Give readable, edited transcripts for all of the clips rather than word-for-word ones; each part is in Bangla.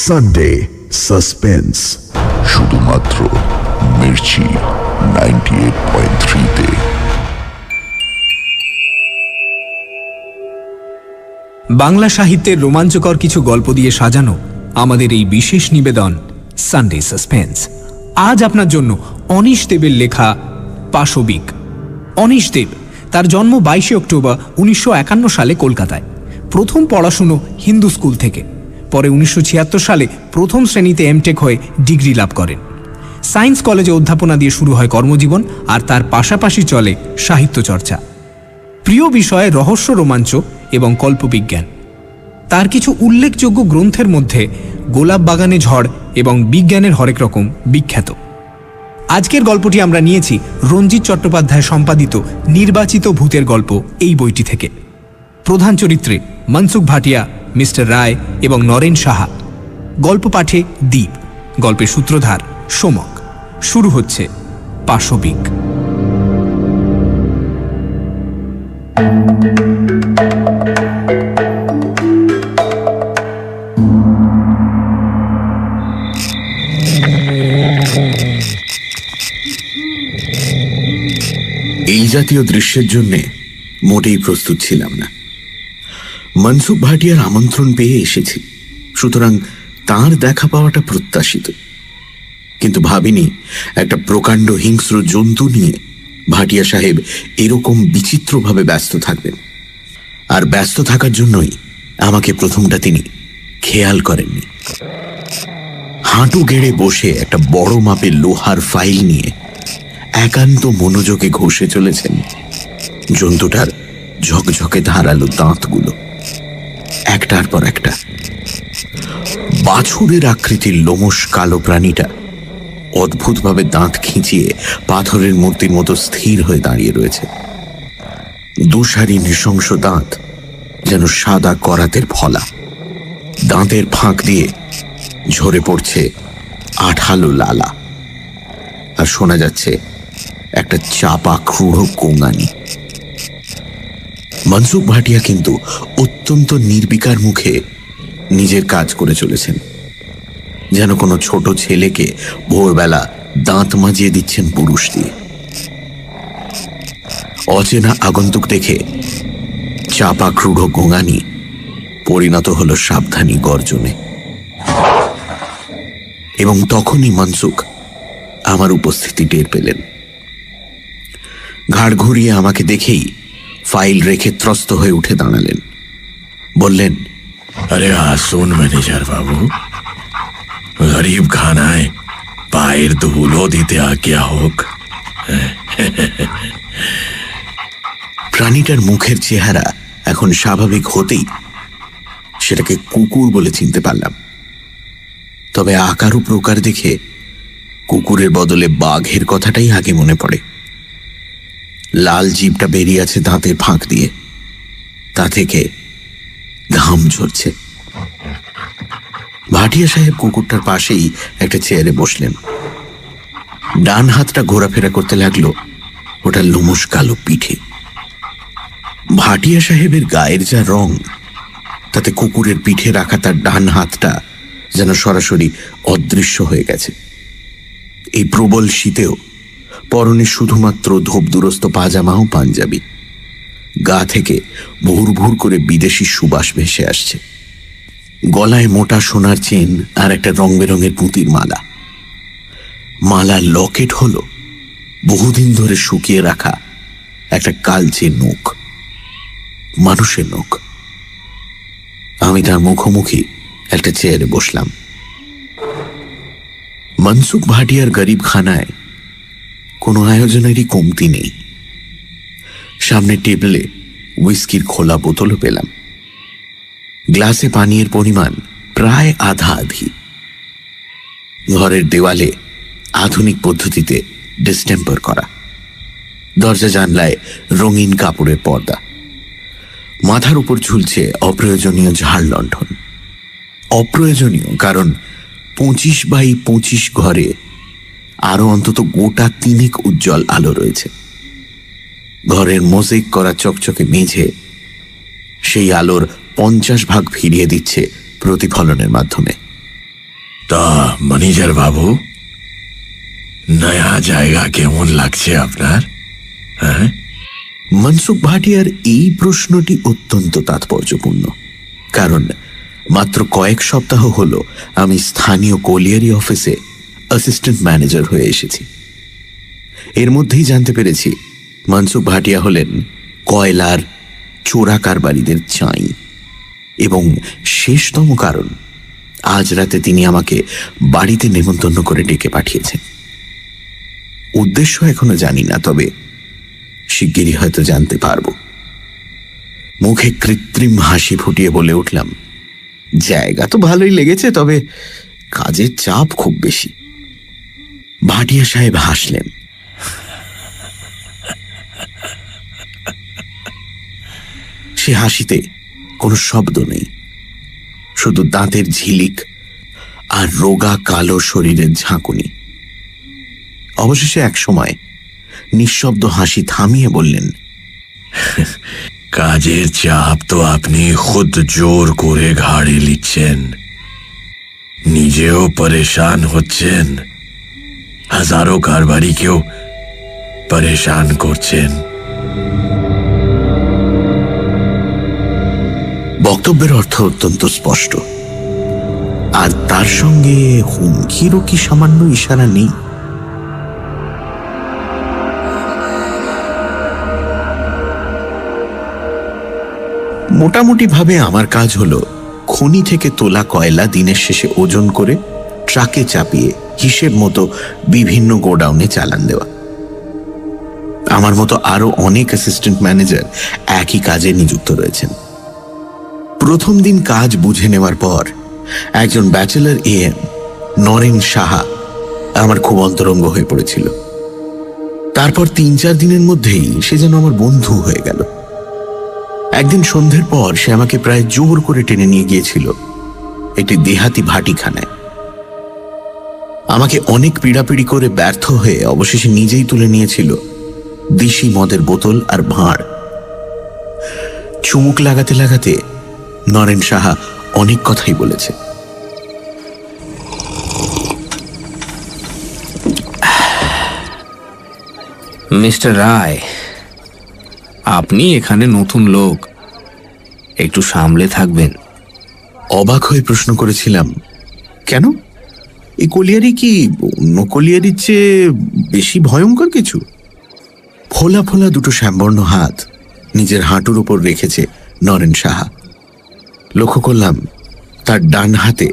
সানডে সাসপেন্স, শুধুমাত্র মির্চি 98.3-তে। বাংলা সাহিত্যের রোমাঞ্চকর কিছু গল্প দিয়ে সাজানো আমাদের এই বিশেষ নিবেদন সানডে সাসপেন্স। আজ আপনার জন্য অনিশ দেবের লেখা পাশবিক। অনিশ দেব, তার জন্ম 22 অক্টোবর 1951 সালে কলকাতায়। প্রথম পড়াশুনো হিন্দু স্কুল থেকে, পরে 1976 সালে প্রথম শ্রেণীতে এমটেক হয়ে ডিগ্রি লাভ করেন। সায়েন্স কলেজে অধ্যাপনা দিয়ে শুরু হয় কর্মজীবন, আর তার পাশাপাশি চলে সাহিত্য চর্চা। প্রিয় বিষয় রহস্য, রোমাঞ্চ এবং কল্পবিজ্ঞান। তার কিছু উল্লেখযোগ্য গ্রন্থের মধ্যে গোলাপ বাগানে ঝড় এবং বিজ্ঞানের হরেক রকম বিখ্যাত। আজকের গল্পটি আমরা নিয়েছি রঞ্জিত চট্টোপাধ্যায় সম্পাদিত নির্বাচিত ভূতের গল্প এই বইটি থেকে। প্রধান চরিত্রে মনসুখ ভাটিয়া, মিস্টার রায় এবং নরেন সাহা। গল্প পাঠে দ্বীপ, গল্পের সূত্রধার সোমক। শুরু হচ্ছে পাশবিক। এই জাতীয় দৃশ্যের জন্য মোটেই প্রস্তুত ছিলাম না। মনসুখ ভাটিয়ার আমন্ত্রণ পেয়ে এসেছি, সুতরাং তার দেখা পাওয়াটা প্রত্যাশিত। কিন্তু ভাবিনি একটা প্রকাণ্ড হিংস্র জন্তু নিয়ে ভাটিয়া সাহেব এরকম বিচিত্রভাবে ব্যস্ত থাকবেন। আর ব্যস্ত থাকার জন্যই আমাকে প্রথমটা তিনি খেয়াল করেননি। হাঁটু গেড়ে বসে একটা বড় মাপের লোহার ফাইল নিয়ে একান্ত মনোযোগে ঘষে চলেছেন জন্তুটার ঝকঝকে ধারালো দাঁতগুলো, একটার পর একটা। বাছুরের আকৃতির লোমশ কালো প্রাণীটা অদ্ভুতভাবে দাঁত খিঁচিয়ে পাথরের মূর্তির মতো স্থির হয়ে দাঁড়িয়ে রয়েছে। দুসারি নৃশংস দাঁত যেন সাদা করাতের ফলা। দাঁতের ফাঁক দিয়ে ঝরে পড়ছে আঠালো লালা, আর শোনা যাচ্ছে একটা চাপা ক্রূঢ় কোঙানি। মনসুখ ভাটিয়া কিন্তু অত্যন্ত নির্বিকার মুখে নিজের কাজ করে চলেছেন, যেন কোনো ছোট ছেলেকে ভোরবেলা দাঁত মাজিয়ে দিচ্ছেন পুরুষ দিয়ে। অচেনা আগন্তুক দেখে চাপা ক্রূঢ় গোঙানি পরিণত হল সাবধানী গর্জনে। এবং তখনই মনসুখ আমার উপস্থিতি টের পেলেন। ঘাড় ঘুরিয়ে আমাকে দেখেই ফাইল রেখে ত্রস্ত হয়ে উঠে দাঁড়ালেন। বললেন, আরে আসুন ম্যানেজার বাবু, গরিব খানায় পায়ের ধুলো দিতে আজ্ঞা হোক। প্রাণীটার মুখের চেহারা এখন স্বাভাবিক হতেই সেটাকে কুকুর বলে চিনতে পারলাম। তবে আকার ও প্রকার দেখে কুকুরের বদলে বাঘের কথাটাই আগে মনে পড়ে। লাল জিভটা বেরিয়ে আছে দাঁতের ফাঁক দিয়ে, তা থেকে ঘাম ঝরছে। ভাটিয়া সাহেব কুকুরটার পাশেই একটা চেয়ারে বসলেন। ডান হাতটা ঘোরাফেরা করতে লাগলো ওটার লোমশ কালো পিঠে। ভাটিয়া সাহেবের গায়ের যা রং, তাতে কুকুরের পিঠে রাখা তার ডান হাতটা যেন সরাসরি অদৃশ্য হয়ে গেছে। এই প্রবল শীতেও পরনে শুধুমাত্র ধোপদুরস্ত পাজামা ও পাঞ্জাবি। গা থেকে ভুর ভুর করে বিদেশি সুবাস ভেসে আসছে। গলায় মোটা সোনার চেন আর একটা রং বেরঙের পুঁতির মালা। মালার লকেট হল বহুদিন ধরে শুকিয়ে রাখা একটা কালচে নখ, মানুষের নখ। আমি তার মুখোমুখি একটা চেয়ারে বসলাম। মনসুখ ভাটিয়ার গরিব খানায় কোনো আয়োজনেরই কমতি নেই। সামনে টেবিলে হুইস্কির খোলা বোতলও পেলাম। গ্লাসে পানীয়ের পরিমাণ প্রায় আধা আধি। ঘরের দেওয়ালে আধুনিক পদ্ধতিতে ডিস্টেম্পার করা। দরজা জানলায় রঙিন কাপড়ের পর্দা। মাথার উপর ঝুলছে অপ্রয়োজনীয় ঝাড় লণ্ঠন। অপ্রয়োজনীয় কারণ 25x25 ঘরে আরো অন্তত গোটা 3 উজ্জ্বল আলো রয়েছে। ঘরের মোজাইক করা চকচকে মেঝে সেই আলোর 50 ভাগ ফিরিয়ে দিচ্ছে প্রতিফলনের মাধ্যমে। তা ম্যানেজার বাবু, নয়া জায়গা কেমন লাগছে আপনার? হ্যাঁ, মনসুখ ভাটিয়ার এই প্রশ্নটি অত্যন্ত তাৎপর্যপূর্ণ, কারণ মাত্র কয়েক সপ্তাহ হলো আমি স্থানীয় কোলিয়ারি অফিসে অ্যাসিস্ট্যান্ট ম্যানেজার হয়ে এসেছি। এর মধ্যেই জানতে পেরেছি মনসুখ ভাটিয়া হলেন কয়লার চোরা কারবারিদের চাই, এবং শেষতম কারণ আজ রাতে তিনি আমাকে বাড়িতে নেমন্তন্ন করে ডেকে পাঠিয়েছেন। উদ্দেশ্য এখনো জানি না, তবে শিগগিরই হয়তো জানতে পারব। মুখে কৃত্রিম হাসি ফুটিয়ে বলে উঠলাম, জায়গা তো ভালোই লেগেছে, তবে কাজের চাপ খুব বেশি। ভাটিয়া সাহেব হাসলেন। সে হাসিতে কোনো শব্দ নেই, শুধু দাঁতের ঝিলিক আর রোগা কালো শরীরের ঝাঁকুনি। অবশেষে এক সময় নিঃশব্দ হাসি থামিয়ে বললেন, কাজের চাপ তো আপনি খুদ জোর করে ঘাড়ে নিচ্ছেন, নিজেও পরেশান হচ্ছেন, হাজারো কারবারিকেও পরেশান করছেন। বক্তব্যের অর্থ অত্যন্ত স্পষ্ট, আর তার সঙ্গে হুমকিরও কি সামান্য ইশারা নেই? মোটামুটি ভাবে আমার কাজ হলো খনি থেকে তোলা কয়লা দিনের শেষে ওজন করে ট্রাকে চাপিয়ে হিসেব মতো বিভিন্ন গোডাউনে চালান দেওয়া। আমার মতো আরো অনেক অ্যাসিস্ট্যান্ট ম্যানেজার একই কাজে নিযুক্ত রয়েছেন। প্রথম দিন কাজ বুঝে নেওয়ার পর একজন ব্যাচেলর এএম নরেন সাহা আমার খুব অন্তরঙ্গ হয়ে পড়েছিল। তারপর 3-4 দিনের মধ্যেই সে যেন আমার বন্ধু হয়ে গেল। একদিন সন্ধ্যের পর সে আমাকে প্রায় জোর করে টেনে নিয়ে গিয়েছিল একটি দেহাতি ভাটিখানায়। আমাকে অনেক পীড়াপিড়ি করে ব্যর্থ হয়ে অবশেষে নিজেই তুলে নিয়েছিল দিশি মদের বোতল আর ভাঁড়। চুমুক লাগাতে লাগাতে নরেন সাহা অনেক কথাই বলেছে। মিস্টার রায়, আপনি এখানে নতুন লোক, একটু সামলে থাকবেন। অবাক হয়ে প্রশ্ন করেছিলাম, কেন? এই কলিয়ারি কি অন্য কলিয়ারির চেয়ে বেশি ভয়ঙ্কর কিছু? ফোলা ফোলা দুটো শ্যামবর্ণ হাত নিজের হাঁটুর উপর রেখেছে নরেন সাহা। লক্ষ্য করলাম তার ডান হাতে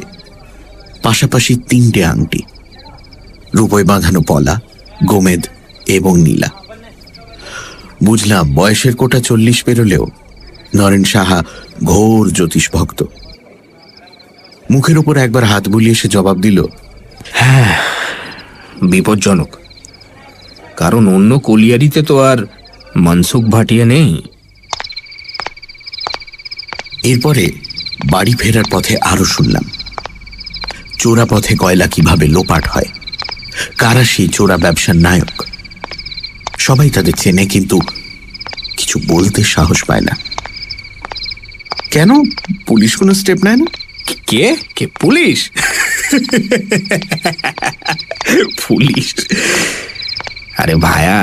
পাশাপাশি 3টে আংটি, রূপোয় বাঁধানো পলা, গোমেদ এবং নীলা। বুঝলাম বয়সের কোটা 40 পেরোলেও নরেন সাহা ঘোর জ্যোতিষ ভক্ত। মুখের ওপর একবার হাত বুলিয়ে সে জবাব দিল, হ্যাঁ, বিপজ্জনক, কারণ অন্য কলিয়ারিতে তো আর মনসুখ ভাটিয়া নেই। এরপরে বাড়ি ফেরার পথে আরো শুনলাম চোরা পথে কয়লা কিভাবে লোপাট হয়, কারা সেই চোরা ব্যবসার নায়ক। সবাই তাদের চেনে, কিন্তু কিছু বলতে সাহস পায় না। কেন পুলিশ কোনো স্টেপ নেয় না? কে কে পুলিশ? পুলিশ? আরে ভায়া,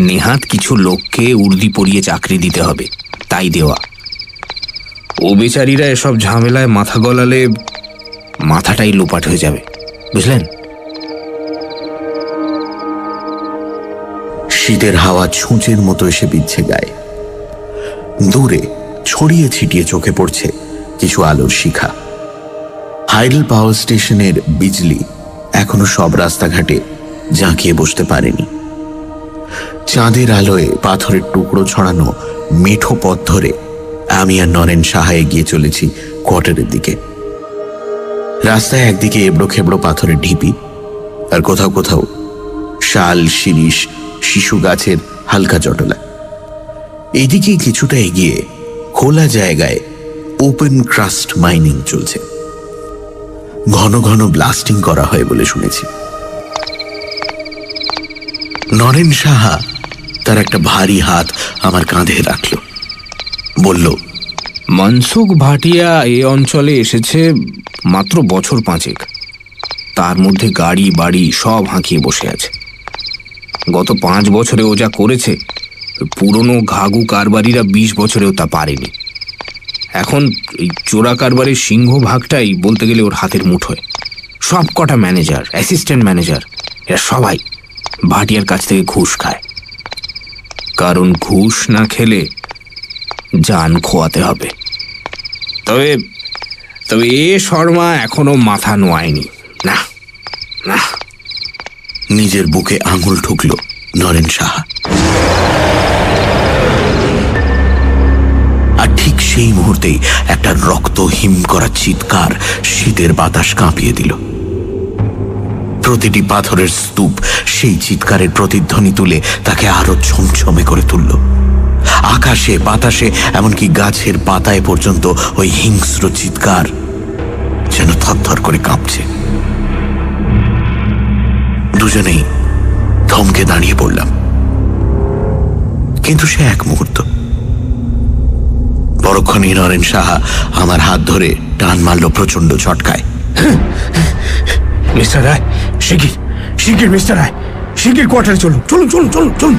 নেহাত কিছু লোককে উর্দি পরিয়ে চাকরি দিতে হবে, তাই দেওয়া। ও বেচারীরা এসব ঝামেলায় মাথা গলালে মাথাটাই লোপাট হয়ে যাবে, বুঝলেন? শীতের হাওয়া ছুঁচের মতো এসে বিচ্ছে গায়ে। দূরে ছড়িয়ে ছিটিয়ে চোখে পড়ছে কিছু আলোর শিখা। হাইডেল পাওয়ার স্টেশনের বিজলি এখনো সব রাস্তাঘাটে জাঁকিয়ে বসতে পারেনি। চাঁদের আলোয় পাথরের টুকরো ছড়ানো মেঠো পথ ধরে আমি আর নরেন সাহা এগিয়ে চলেছি কোয়ার্টারের দিকে। রাস্তায় একদিকে এবড়ো খেবড়ো পাথরের ঢিপি, আর কোথাও কোথাও শাল, শিরিষ, শিশু গাছের হালকা জটলা। এদিকে কিছুটা এগিয়ে খোলা জায়গায় ওপেন ক্রাস্ট মাইনিং চলছে। ঘন ঘন ব্লাস্টিং করা হয় বলে শুনেছি। নরেন সাহা তার একটা ভারী হাত আমার কাঁধে রাখল, বলল, মনসুখ ভাটিয়া এই অঞ্চলে এসেছে মাত্র বছর 5। তার মধ্যে গাড়ি বাড়ি সব হাঁকিয়ে বসে আছে। গত 5 বছরে ও যা করেছে, পুরনো ঘাঘু কারবারিরা 20 বছরেও তা পারেনি। এখন এই চোরা কারবারের সিংহভাগটাই বলতে গেলে ওর হাতের মুঠোয়। সব কটা ম্যানেজার, অ্যাসিস্ট্যান্ট ম্যানেজার, এরা সবাই ভাটিয়ার কাছ থেকে ঘুষ খায়। কারণ ঘুষ না খেলে জান খোয়াতে হবে। তবে তবে এ শর্মা এখনো মাথা নোয়ায়নি। না না। নিজের বুকে আঙুল ঠুকল নরেন সাহা। আর ঠিক সেই মুহূর্তেই একটা রক্ত হিম করা চিৎকার শীতের বাতাস কাঁপিয়ে দিল। প্রতিটি পাথরের স্তূপ সেই চিৎকারের প্রতিধ্বনি তুলে তাকে আরো ছমছমে করে তুলল। আকাশে বাতাসে এমনকি গাছের পাতায় পর্যন্ত ওই হিংস্র চিৎকার যেন থরথর করে কাঁপছে। দুজনেই থমকে দাঁড়িয়ে পড়লাম। কিন্তু সে এক মুহূর্ত। পরক্ষণেই নরেন সাহা আমার হাত ধরে টান মারল প্রচন্ড ঝটকায়। মিস্টার রায়, শিগগির শিগগির মিস্টার রায়, শিগগির কোয়ার্টারে চলুন, চলুন চলুন চলুন চলুন।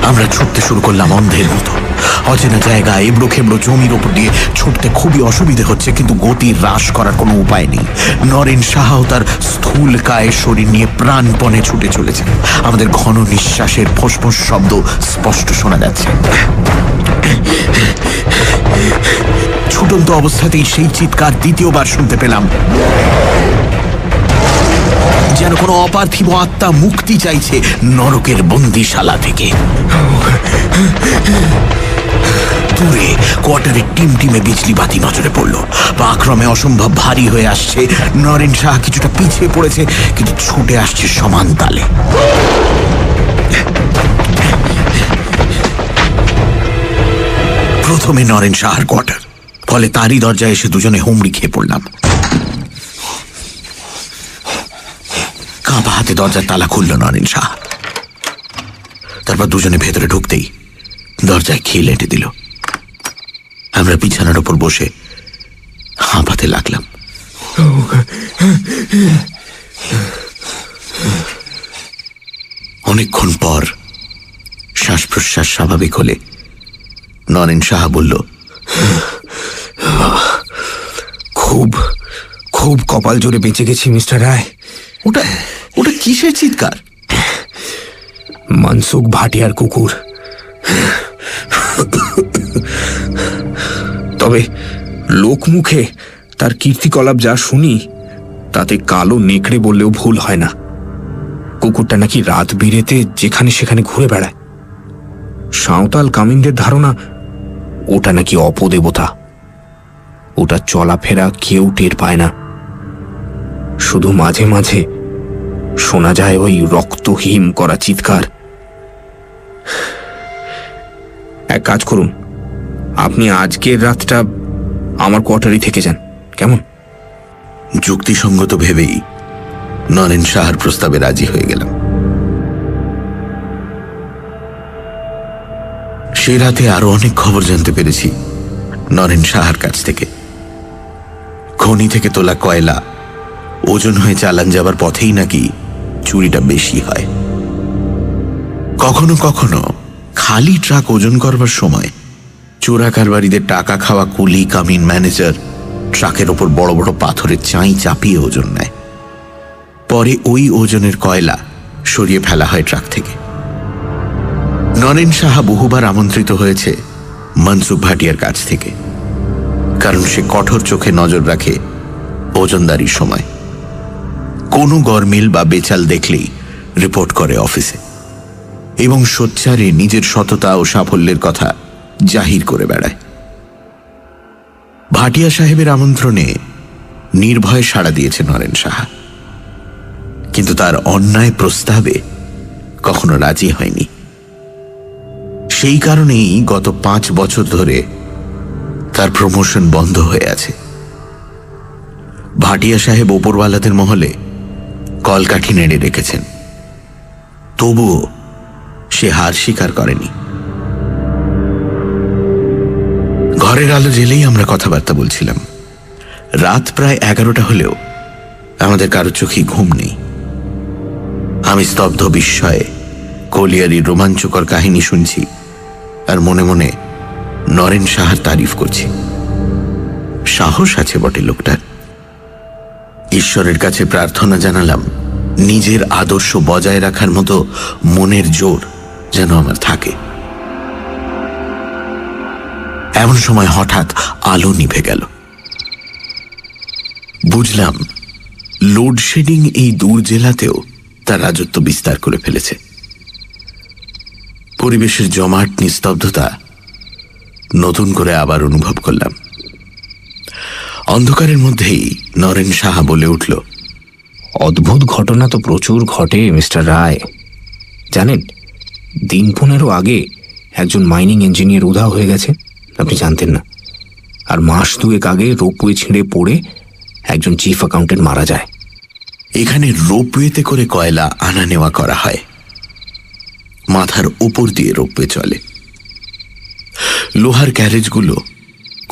আমরা ছুটতে শুরু করলাম অন্ধের মতো। অচেনা জায়গা, এবড়ো খেবড়ো জমির ওপর দিয়ে ছুটতে খুবই অসুবিধে হচ্ছে, কিন্তু গতি হ্রাস করার কোনো উপায় নেই। নরেন সাহাও তার স্থূল কায়ে শরীর নিয়ে প্রাণপণে ছুটে চলেছে। আমাদের ঘন নিঃশ্বাসের ফোঁস-ফোঁস শব্দ স্পষ্ট শোনা যাচ্ছে। ছুটন্ত অবস্থাতেই সেই চিৎকার দ্বিতীয়বার শুনতে পেলাম, যেন কোনো অপার্থিব আত্মা মুক্তি চাইছে নরকের বন্দিশালা থেকে। দূরে কোয়ার্টারের টিমটিমে বিজলি বাতি নজরে পড়ল। পাক্রমে অসম্ভব ভারী হয়ে আসছে। নরেন সাহা কিছুটা পিছিয়ে পড়েছে, কিন্তু ছুটে আসছে সমান তালে। প্রথমে নরেন সাহার কোয়ার্টার, ফলে তারই দরজায় এসে দুজনে হুমড়ি খেয়ে পড়লাম। কাঁপা হাতে দরজার তালা খুলল নরেন সাহা। তারপর দুজনে ভেতরে ঢুকতেই দরজায় খিল এঁটে দিল। আমরা বিছানার ওপর বসে হাঁপাতে লাগলাম। অনেকক্ষণ পর শ্বাস প্রশ্বাস স্বাভাবিক হলে নরেন সাহা বলল, খুব খুব কপাল জোরে বেঁচে গেছি মিস্টার রায়। ওটা ওটা কিসের চিৎকার? মনসুখ ভাটিয়ার কুকুর। তবে লোকমুখে তার কীর্তিকলাপ যা শুনি, তাতে কালো নেকড়ে বললেও ভুল হয় না। কুকুরটা নাকি রাত বিরেতে যেখানে সেখানে ঘুরে বেড়ায়। সাঁওতাল কামিনদের ধারণা ওটা নাকি অপদেবতা। ওটা চলাফেরা কেউ টের পায় না। শুধু মাঝে মাঝে শোনা যায় ওই রক্তহীন করা চিৎকার। এক কাজ করুন, আপনি আজকের রাতটা আমার কোয়ার্টারে থেকে যান, কেমন? যুক্তিসঙ্গত ভেবেই নরেন সাহার প্রস্তাবে রাজি হয়ে গেলাম। সেই রাতে আরো অনেক খবর জানতে পেরেছি নরেন সাহার কাছ থেকে। খনি থেকে তোলা কয়লা ওজন হয়ে চালান যাবার পথেই নাকি চুরিটা বেশি হয়। কখনো কখনো খালি ট্রাক ওজন করবার সময় চোরা কারবারিদের টাকা খাওয়া কুলি কামিন ম্যানেজার ট্রাকের ওপর বড় বড় পাথরের চাই চাপিয়ে ওজন নেয়। পরে ওই ওজনের কয়লা সরিয়ে ফেলা হয় ট্রাক থেকে। নরেন সাহা বহুবার আমন্ত্রিত হয়েছে মনসুখ ভাটিয়ার কাছ থেকে, কারণ সে কঠোর চোখে নজর রাখে ওজনদারির সময়। কোনো গরমিল বা বেচাল দেখলেই রিপোর্ট করে অফিসে, এবং সোচ্চারে নিজের সততা ও সাফল্যের কথা জাহির করে বেড়ায়। ভাটিয়া সাহেবের আমন্ত্রণে নির্ভয়ে সাড়া দিয়েছে নরেন সাহা, কিন্তু তার অন্যায় প্রস্তাবে কখনো রাজি হয়নি। সেই কারণেই গত 5 বছর ধরে তার প্রমোশন বন্ধ হয়ে আছে। ভাটিয়া সাহেব ওপরওয়ালাদের মহলে কলকাঠি নেড়ে রেখেছেন, তবুও সে হার স্বীকার করেনি। ঘরের আলো জ্বেলেই আমরা কথাবার্তা বলছিলাম। রাত প্রায় 11টা হলেও আমাদের কারো চোখে ঘুম নেই। আমি স্তব্ধ বিস্ময়ে কলিয়ারির রোমাঞ্চকর কাহিনী শুনছি আর মনে মনে নরেন সাহার তারিফ করছি। সাহস আছে বটে লোকটার। ঈশ্বরের কাছে প্রার্থনা জানালাম নিজের আদর্শ বজায় রাখার মতো মনের জোর যেন আমার থাকে। এমন সময় হঠাৎ আলো নিভে গেল। বুঝলাম লোডশেডিং এই দূর জেলাতেও তার রাজত্ব বিস্তার করে ফেলেছে। পরিবেশের জমাট নিস্তব্ধতা নতুন করে আবার অনুভব করলাম। অন্ধকারের মধ্যেই নরেন সাহা বলে উঠল, অদ্ভুত ঘটনা তো প্রচুর ঘটে মিস্টার রায়। জানেন, দিন 15 আগে একজন মাইনিং ইঞ্জিনিয়ার উধাও হয়ে গেছে, আপনি জানতেন না। আর মাস 2 আগে রোপওয়ে ছিঁড়ে পড়ে একজন চিফ অ্যাকাউন্টেন্ট মারা যায়। এখানে রোপওয়েতে করে কয়লা আনা নেওয়া করা হয়। মাথার উপর দিয়ে রোপওয়ে চলে। লোহার ক্যারেজগুলো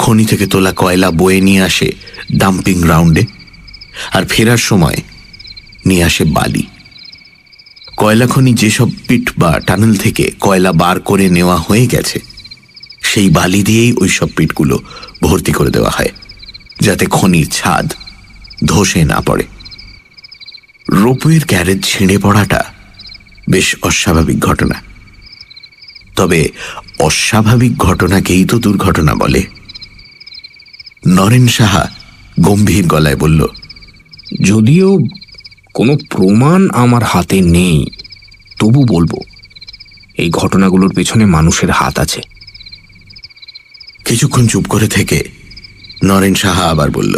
খনি থেকে তোলা কয়লা বয়ে নিয়ে আসে ডাম্পিং গ্রাউন্ডে, আর ফেরার সময় নিয়ে আসে বালি। কয়লা খনি যেসব পিট বা টানেল থেকে কয়লা বার করে নেওয়া হয়ে গেছে, সেই বালি দিয়েই ওই সব পিটগুলো ভর্তি করে দেওয়া হয়, যাতে খনির ছাদ ধসে না পড়ে। রোপওয়ের ক্যারেজ ছিঁড়ে পড়াটা বেশ অস্বাভাবিক ঘটনা। তবে অস্বাভাবিক ঘটনাকেই তো দুর্ঘটনা বলে। নরেন সাহা গম্ভীর গলায় বলল, যদিও কোনো প্রমাণ আমার হাতে নেই, তবু বলবো এই ঘটনাগুলোর পেছনে মানুষের হাত আছে। কিছুক্ষণ চুপ করে থেকে নরেন সাহা আবার বলল,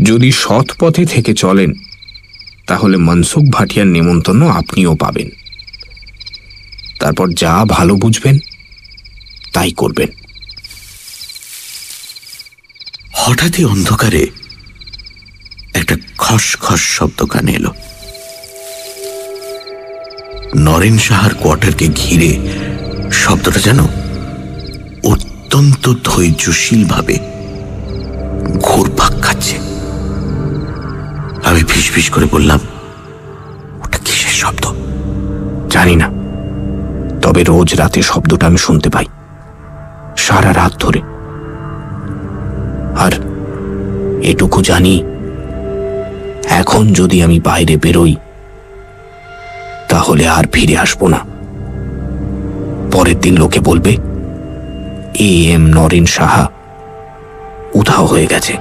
যদি সৎ পথে থেকে চলেন তাহলে মনসুখ ভাটিয়ার নেমন্তন্ন আপনিও পাবেন। তারপর যা ভালো বুঝবেন তাই করবেন। হঠাৎই অন্ধকারে একটা খসখস শব্দ কানে এলো। নরেন সাহার কোয়ার্টারকে ঘিরে শব্দটা যেন অত্যন্ত ধৈর্যশীল ভাবে ঘুরপাক খাচ্ছে। আমি ফিসফিস করে বললাম, ওটা কিসের শব্দ? জানি না, তবে রোজ রাতে শব্দটা আমি শুনতে পাই, সারা রাত ধরে। আর এটুকু জানি, এখন যদি আমি বাইরে বেরোই তাহলে আর ফিরে আসবো না। পরের দিন লোকে বলবে এম নরেন সাহা উধাও হয়ে গেছে।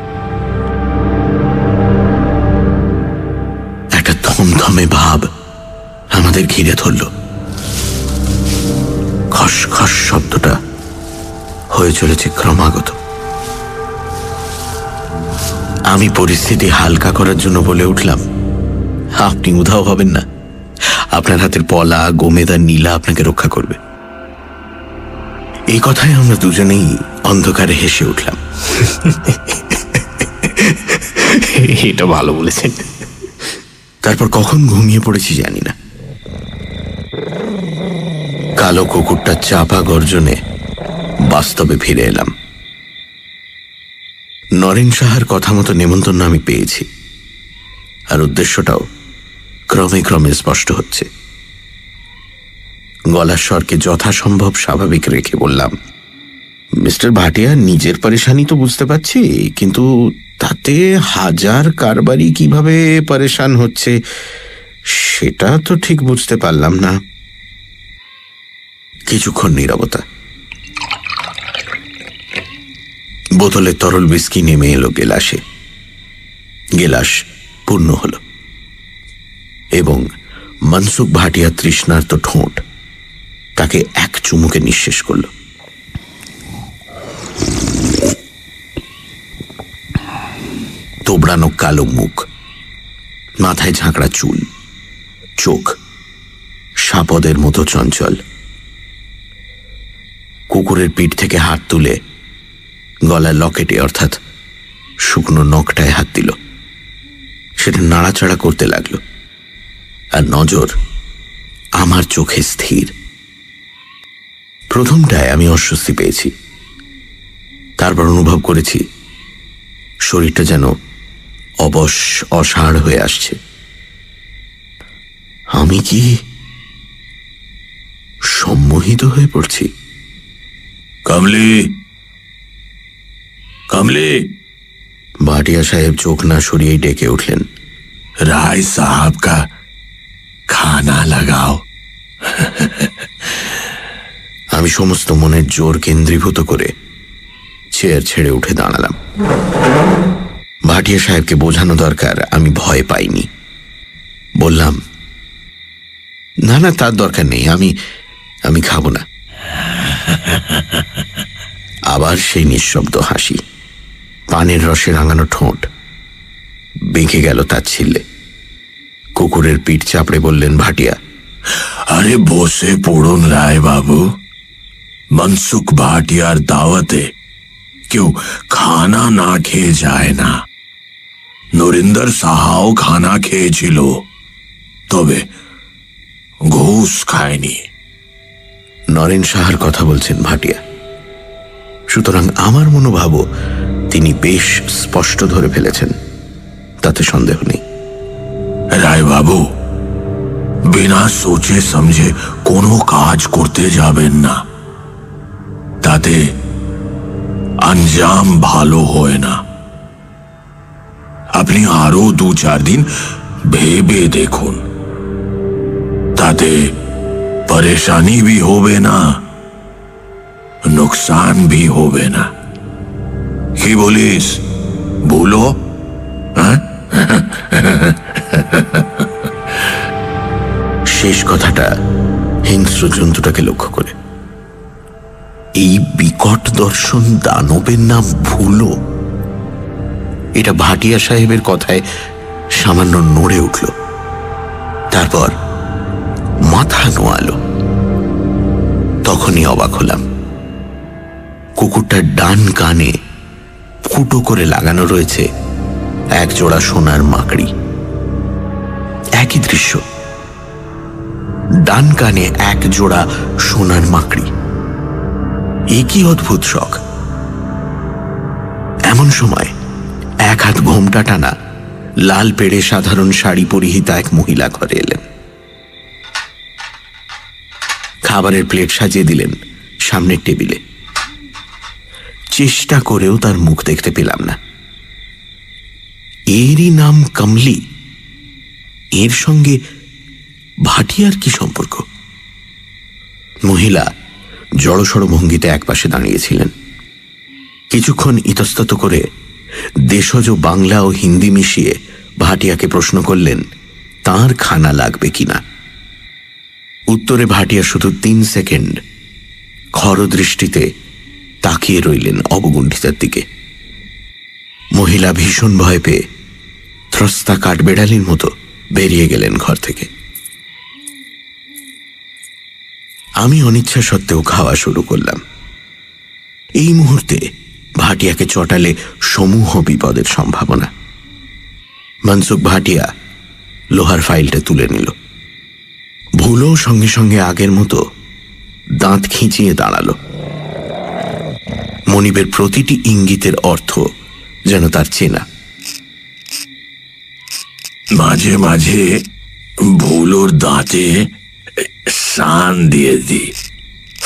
একটা থমথমে ভাব আমাদের ঘিরে ধরল। খসখস শব্দটা হয়ে চলেছে ক্রমাগত। আমি পরিস্থিতি হালকা করার জন্য বলে উঠলাম, আপনি উধাও হবেন না, আপনার হাতের পলা, গোমেদ আর নীলা আপনাকে রক্ষা করবে। এই কথায় আমরা দুজনেই অন্ধকারে হেসে উঠলাম। এটা ভালো বলেছেন। তারপর কখন ঘুমিয়ে পড়েছি জানি না। কালো কুকুরটা চাপা গর্জনে বাস্তবে ফিরে এলাম। নরেন সাহার কথা মতো নেমন্তন্ন আমি পেয়েছি, আর উদ্দেশ্যটাও ক্রমে ক্রমে স্পষ্ট হচ্ছে। গলার স্বরকে যথাসম্ভব স্বাভাবিক রেখে বললাম, মিস্টার ভাটিয়া, নিজের পরেশানি তো বুঝতে পারছি, কিন্তু তাতে হাজার কারবারি কিভাবে পরেশান হচ্ছে সেটা তো ঠিক বুঝতে পারলাম না। কিছুক্ষণ নীরবতা। বোতলে তরল বিস্কি নেমে এলো গেলাসে। গেলাস পূর্ণ হল এবং মনসুখ ভাটিয়া তৃষ্ণার্ত ঠোঁট তাকে এক চুমুকে নিঃশেষ করল। তোবড়ানো কালো মুখ, মাথায় ঝাঁকড়া চুল, চোখ সাপদের মতো চঞ্চল। কুকুরের পিঠ থেকে হাত তুলে গলার লকেটে অর্থাৎ শুকনো নখটায় হাত দিল। সেটা নাড়াচাড়া করতে লাগলো, আর নজর আমার চোখে স্থির। প্রথমটায় আমি অস্বস্তি পেয়েছি, তারপর অনুভব করেছি শরীরটা যেন অবশ অসাড় হয়ে আসছে। আমি কি সম্মোহিত হয়ে পড়ছি? कमली, कमली। ভাটিয়া সাহেব চোখ না সরিয়েই ডেকে উঠলেন, राय साहब का खाना लगाओ। আমি সমস্ত মনের জোর কেন্দ্রীভূত করে চেয়ার ছেড়ে উঠে দাঁড়ালাম। ভাটিয়া সাহেবকে বোঝানো দরকার আমি ভয় পাইনি। বললাম, না না, তার দরকার নেই, আমি খাবো না। আবার সেই নিঃশব্দ হাসি, পানের রসে রাঙানো ঠোঁট বেঁকে গেল তাচ্ছিল্যে। কুকুরের পিঠ চাপড়ে বললেন ভাটিয়া, अरे বসে পড়ুন রায় বাবু, মনসুখ ভাটিয়ার দাওয়াতে কেউ খানা না খেয়ে যায় না। নরিন্দর সাহাও খানা খেয়েছিল, তবে ঘুষ খায়নি। নরেন সাহার কথা বলছেন ভাটিয়া, সুতরাং আমার মনোভাবও তিনি বেশ স্পষ্ট ধরে ফেলেছেন, তাতে সন্দেহ নেই। রায় বাবু, বিনা সোচে সমঝে কোনো কাজ করতে যাবেন না, তাতে আঞ্জাম ভালো হয় না। আপনি আরো 2-4 দিন ভেবে দেখুন, তাতে পরেশানি भी হবে না, নুকসান भी হবে না। কি বলিস, বলো? শেষ কথাটা হিংস্র জন্তুটাকে লক্ষ্য করে। এই বিকট দর্শন দানবের নাম ভুলো, এটা ভাটিয়া সাহেবের কথায় সামান্য নড়ে উঠল, তারপর মাথা নোয়ালো। তখনই অবাক হলাম, কুকুরটার ডান কানে ফুটো করে লাগানো রয়েছে এক জোড়া সোনার মাকড়ি। একই দৃশ্য, ডান কানে এক জোড়া সোনার মাকড়ি। এ কি অদ্ভুত শখ! এমন সময় এক হাত ঘোমটা টানা, লাল পেড়ে সাধারণ শাড়ি পরিহিতা এক মহিলা ঘরে এলেন। খাবারের প্লেট সাজিয়ে দিলেন সামনের টেবিলে। চেষ্টা করেও তার মুখ দেখতে পেলাম না। এরই নাম কমলি, এর সঙ্গে ভাটিয়ার কি সম্পর্ক? মহিলা জড়সড় ভঙ্গিতে একপাশে দাঁড়িয়েছিলেন। কিছুক্ষণ ইতস্তত করে দেশজ বাংলা ও হিন্দি মিশিয়ে ভাটিয়াকে প্রশ্ন করলেন তার খানা লাগবে কিনা। উত্তরে ভাটিয়া শুধু 3 সেকেন্ড খর দৃষ্টিতে তাকিয়ে রইলেন অবগুণ্ঠিতার দিকে। মহিলা ভীষণ ভয় পেয়ে ত্রস্তা কাঠবেড়ালির মতো বেরিয়ে গেলেন ঘর থেকে। আমি অনিচ্ছা সত্ত্বেও খাওয়া শুরু করলাম। এই মুহূর্তে ভাটিয়াকে চটালে সমূহ বিপদের সম্ভাবনা। মনসুখ ভাটিয়া লোহার ফাইলটা তুলে নিল। ভুলো সঙ্গে সঙ্গে আগের মতো দাঁত খিঁচিয়ে দাঁড়ালো। মনিবের প্রতিটি ইঙ্গিতের অর্থ যেন তার চেনা। মাঝে মাঝে ভুলোর দাঁতে শান দিয়ে দি।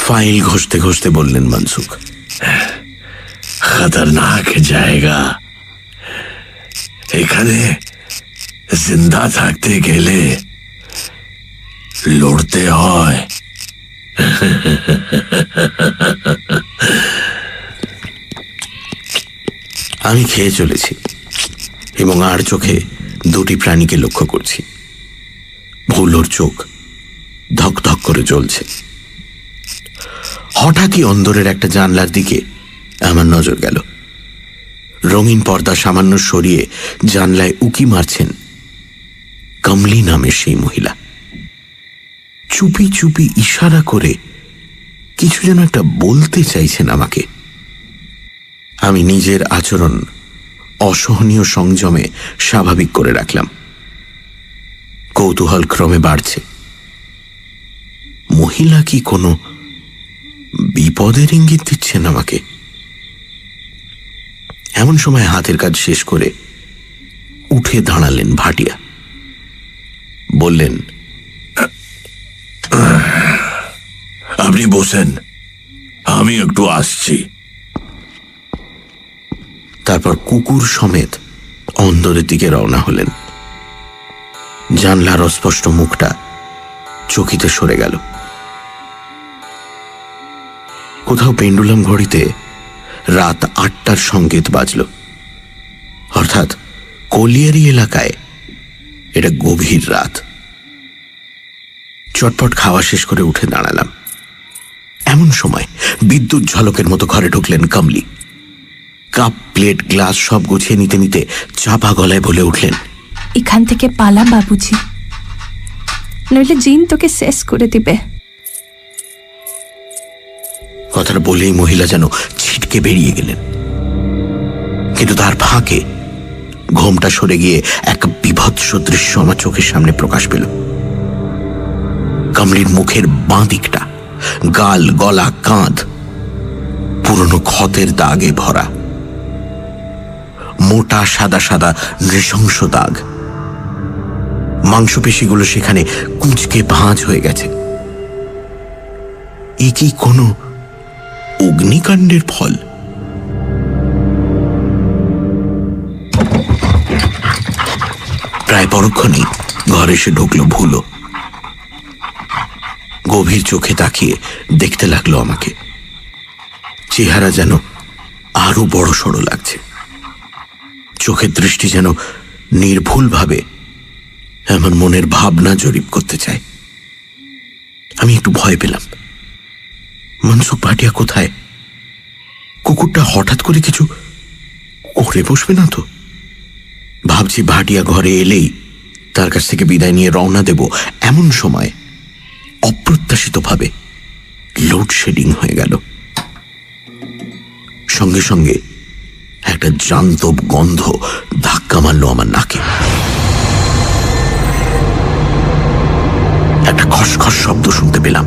ফাইল ঘষতে ঘষতে বললেন মনসুখ, খতরনাক জায়গা, এখানে জিন্দা থাকতে গেলে লড়তে হয়। আমি খেয়ে চলেছি এবং আর চোখে দুটি প্রাণীকে লক্ষ্য করছি। ভুলোর চোখ ধক ধক করে জ্বলছে। হঠাৎই অন্দরের একটা জানলার দিকে আমার নজর গেল। রঙিন পর্দা সামান্য সরিয়ে জানলায় উকি মারছেন কমলি নামের সেই মহিলা। চুপি চুপি ইশারা করে কিছু যেন একটা বলতে চাইছেন আমাকে। আমি নিজের আচরণ অসহনীয় সংযমে স্বাভাবিক করে রাখলাম। কৌতূহল ক্রমে বাড়ছে। মহিলা কি কোনো বিপদের ইঙ্গিত দিচ্ছেন আমাকে? এমন সময় হাতের কাজ শেষ করে উঠে দাঁড়ালেন ভাটিয়া। বললেন, আপনি বসেন, আমি একটু আসছি। তারপর কুকুর সমেত অন্দরের দিকে রওনা হলেন। জানলার অস্পষ্ট মুখটা চকিতে সরে গেল। কোথাও পেন্ডুলাম ঘড়িতে রাত 8টার সংকেত বাজল। অর্থাৎ কলিয়ারি এলাকায় এটা গভীর রাত। চটপট খাওয়া শেষ করে উঠে দাঁড়ালাম। এমন সময় বিদ্যুৎ ঝলকের মতো ঘরে ঢুকলেন কমলি। কাপ প্লেট গ্লাস সব গুছিয়ে নিতে নিতে চাপা গলায় বলে উঠলেন, এখান থেকে পালা বাবুজি, নইলে জিন তোকে শেষ করে দিবে। কথাটা বলেই মহিলা যেন ছিটকে বেরিয়ে গেলেন, কিন্তু তার ফাঁকে ঘোমটা সরে গিয়ে এক বিভৎস দৃশ্য আমার চোখের সামনে প্রকাশ পেল। কমলির মুখের বাঁ দিকটা, গাল, গলা, কাঁধ পুরনো ক্ষতের দাগে ভরা। মোটা সাদা সাদা নৃশংস দাগ। মাংসপেশিগুলো সেখানে কুঁচকে ভাঁজ হয়ে গেছে। এ কি কোনো অগ্নিকাণ্ডের ফল? প্রায় পরক্ষণেই ঘরে এসে ঢুকলো ভুলো। গভীর চোখে তাকিয়ে দেখতে লাগলো আমাকে। চেহারা যেন আরো বড় সড়ো লাগছে। চোখের দৃষ্টি যেন নির্ভুলভাবে এমন মনের ভাবনা জরিপ করতে চায়। আমি একটু ভয় পেলাম। মনসুখ ভাটিয়া কোথায়? কুকুরটা হঠাৎ করে কিছু করে বসবে না তো? ভাবছি ভাটিয়া ঘরে এলেই তার কাছ থেকে বিদায় নিয়ে রওনা দেব। এমন সময় অপ্রত্যাশিতভাবে লোডশেডিং হয়ে গেল। সঙ্গে সঙ্গে একটা জান্তব গন্ধ ধাক্কা মারল আমার নাকে। একটা খসখস শব্দ শুনতে পেলাম।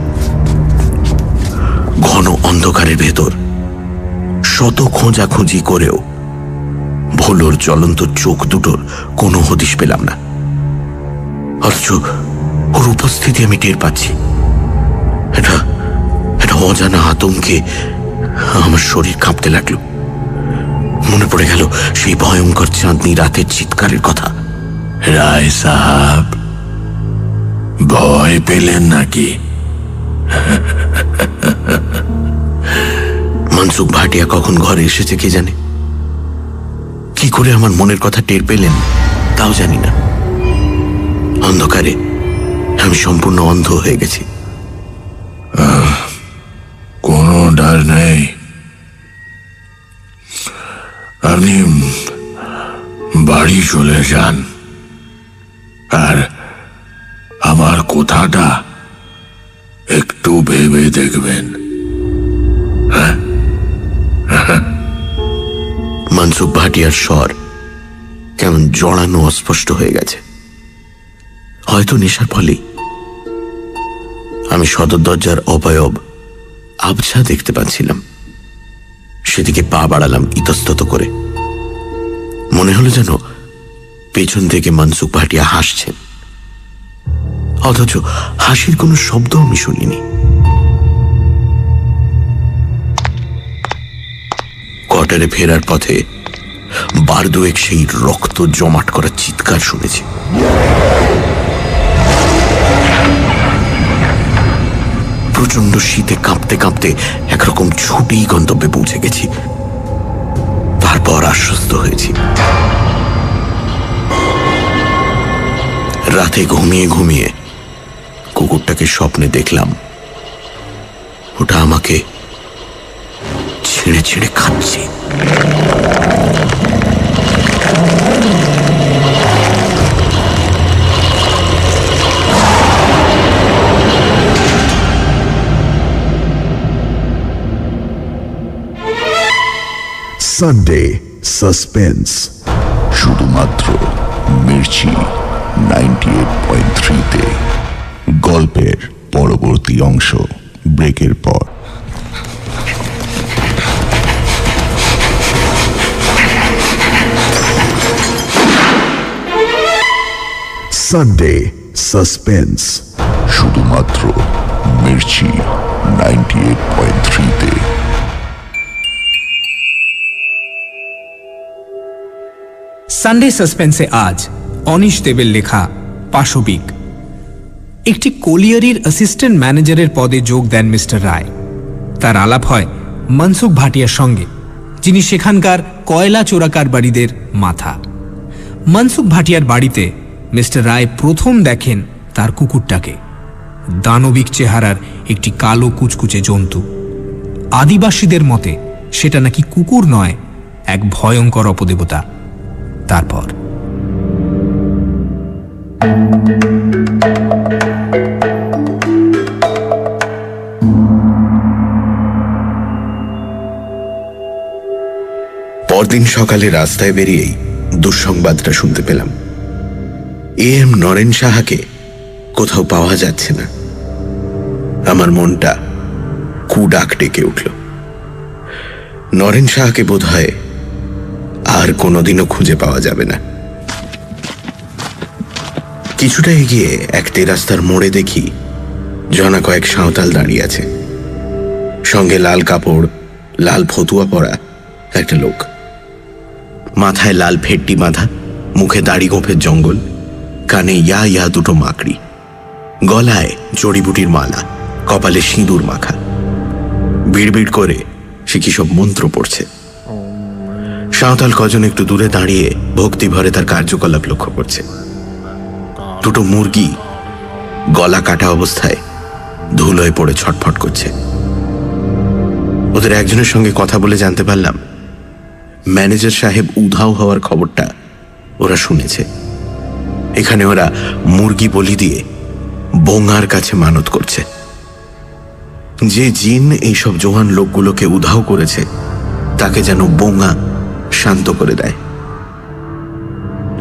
ঘন অন্ধকারের ভেতর শত খোঁজাখুঁজি করেও ভোলোর জ্বলন্ত চোখ দুটোর কোনো হদিশ পেলাম না। অথচ ওর উপস্থিতি আমি টের পাচ্ছি। এটা অজানা আতঙ্কে আমার শরীর কাঁপতে লাগলো। মনে পড়ে গেল সেই ভয়ঙ্কর চাঁদনি রাতের চিৎকারের কথা। রায় সাহাব, ভয় পেলেন নাকি? মনসুখ ভাটিয়া কখন ঘরে এসেছে কে জানে। কি করে আমার মনের কথা টের পেলেন তাও জানি না। অন্ধকারে আমি সম্পূর্ণ অন্ধ হয়ে গেছি। কোনো ডর নেই, আপনি বাড়ি চলে যান। আর আমার কথাটা একটু ভেবে দেখবেন। মনসুখ ভাটিয়ার স্বর কেমন জড়ানো অস্পষ্ট হয়ে গেছে। হয়তো নেশার ফলেই। আমি সদর দরজার অবয়ব আবছা দেখতে পাচ্ছিলাম। সেদিকে পা বাড়ালাম ইতস্তত করে। মনে হলো যেন পেছন থেকে মনসুখ ভাটিয়া হাসছেন, অথচ হাসির কোনো শব্দ আমি শুনিনি। কোয়ার্টারে ফেরার পথে বার দুয়েক সেই রক্ত জমাট করা চিৎকার শুনেছি। প্রচন্ড শীতে কাঁপতে কাঁপতে একরকম ছুটেই গন্তব্যে পৌঁছে গেছি। তারপর আশ্বস্ত হয়েছি। রাতে ঘুমিয়ে ঘুমিয়ে কুকুরটাকে স্বপ্নে দেখলাম। ওটা আমাকে ছেড়ে ছেড়ে খাচ্ছে। সানডে সাসপেন্স, শুধুমাত্র মির্চি 98.3-তে। গল্পের পরবর্তী অংশ ব্রেকের পর। সানডে সাসপেন্স, শুধুমাত্র মির্চি 98.3-তে। সানডে সাসপেন্সে আজ অনিশ দেবের লেখা পাশবিক। একটি কোলিয়ারির অ্যাসিস্ট্যান্ট ম্যানেজারের পদে যোগ দেন মিস্টার রায়। তার আলাপ হয় মনসুখ ভাটিয়ার সঙ্গে, যিনি সেখানকার কয়লা চোরাকারবারিদের মাথা। মনসুখ ভাটিয়ার বাড়িতে মিস্টার রায় প্রথম দেখেন তার কুকুরটাকে, দানবিক চেহারার একটি কালো কুচকুচে জন্তু। আদিবাসীদের মতে সেটা নাকি কুকুর নয়, এক ভয়ঙ্কর অপদেবতা। তারপর পরদিন সকালে রাস্তায় বেরিয়েই দুঃসংবাদটা শুনতে পেলাম। এম নরেন সাহাকে কোথাও পাওয়া যাচ্ছে না। আমার মনটা কুডাক ডেকে উঠল। নরেন সাহাকে বোধ হয় আর কোনোদিনও খুঁজে পাওয়া যাবে না। কিছুটা এগিয়ে এক তেরাস্তার মোড়ে দেখি জনা কয়েক সাঁওতাল দাঁড়িয়ে আছে, সঙ্গে লাল কাপড়, লাল ফতুয়া পরা একটা লোক। মাথায় লাল ফেট্টি বাঁধা, মুখে দাড়ি গোঁফের জঙ্গল, কানে ইয়া ইয়া দুটো মাকড়ি, গলায় জড়িবুটির মালা, কপালে সিঁদুর মাখা। বিড়বিড় করে সে কি সব মন্ত্র পড়ছে। সাঁওতাল কজন একটু দূরে দাঁড়িয়ে ভক্তি ভরে তার কার্যকলাপ লক্ষ্য করছে। দুটো মুরগি গলা কাটা অবস্থায় ধুলোয় পড়ে ছটফট করছে। ওদের একজনের সঙ্গে কথা বলে জানতে পারলাম ম্যানেজার সাহেব উধাও হওয়ার খবরটা ওরা শুনেছে। এখানে ওরা মুরগি বলি দিয়ে বোঙার কাছে মানত করছে। যে জিন এইসব জোয়ান লোকগুলোকে উধাও করেছে তাকে যেন বোঙা শান্ত করে দেয়।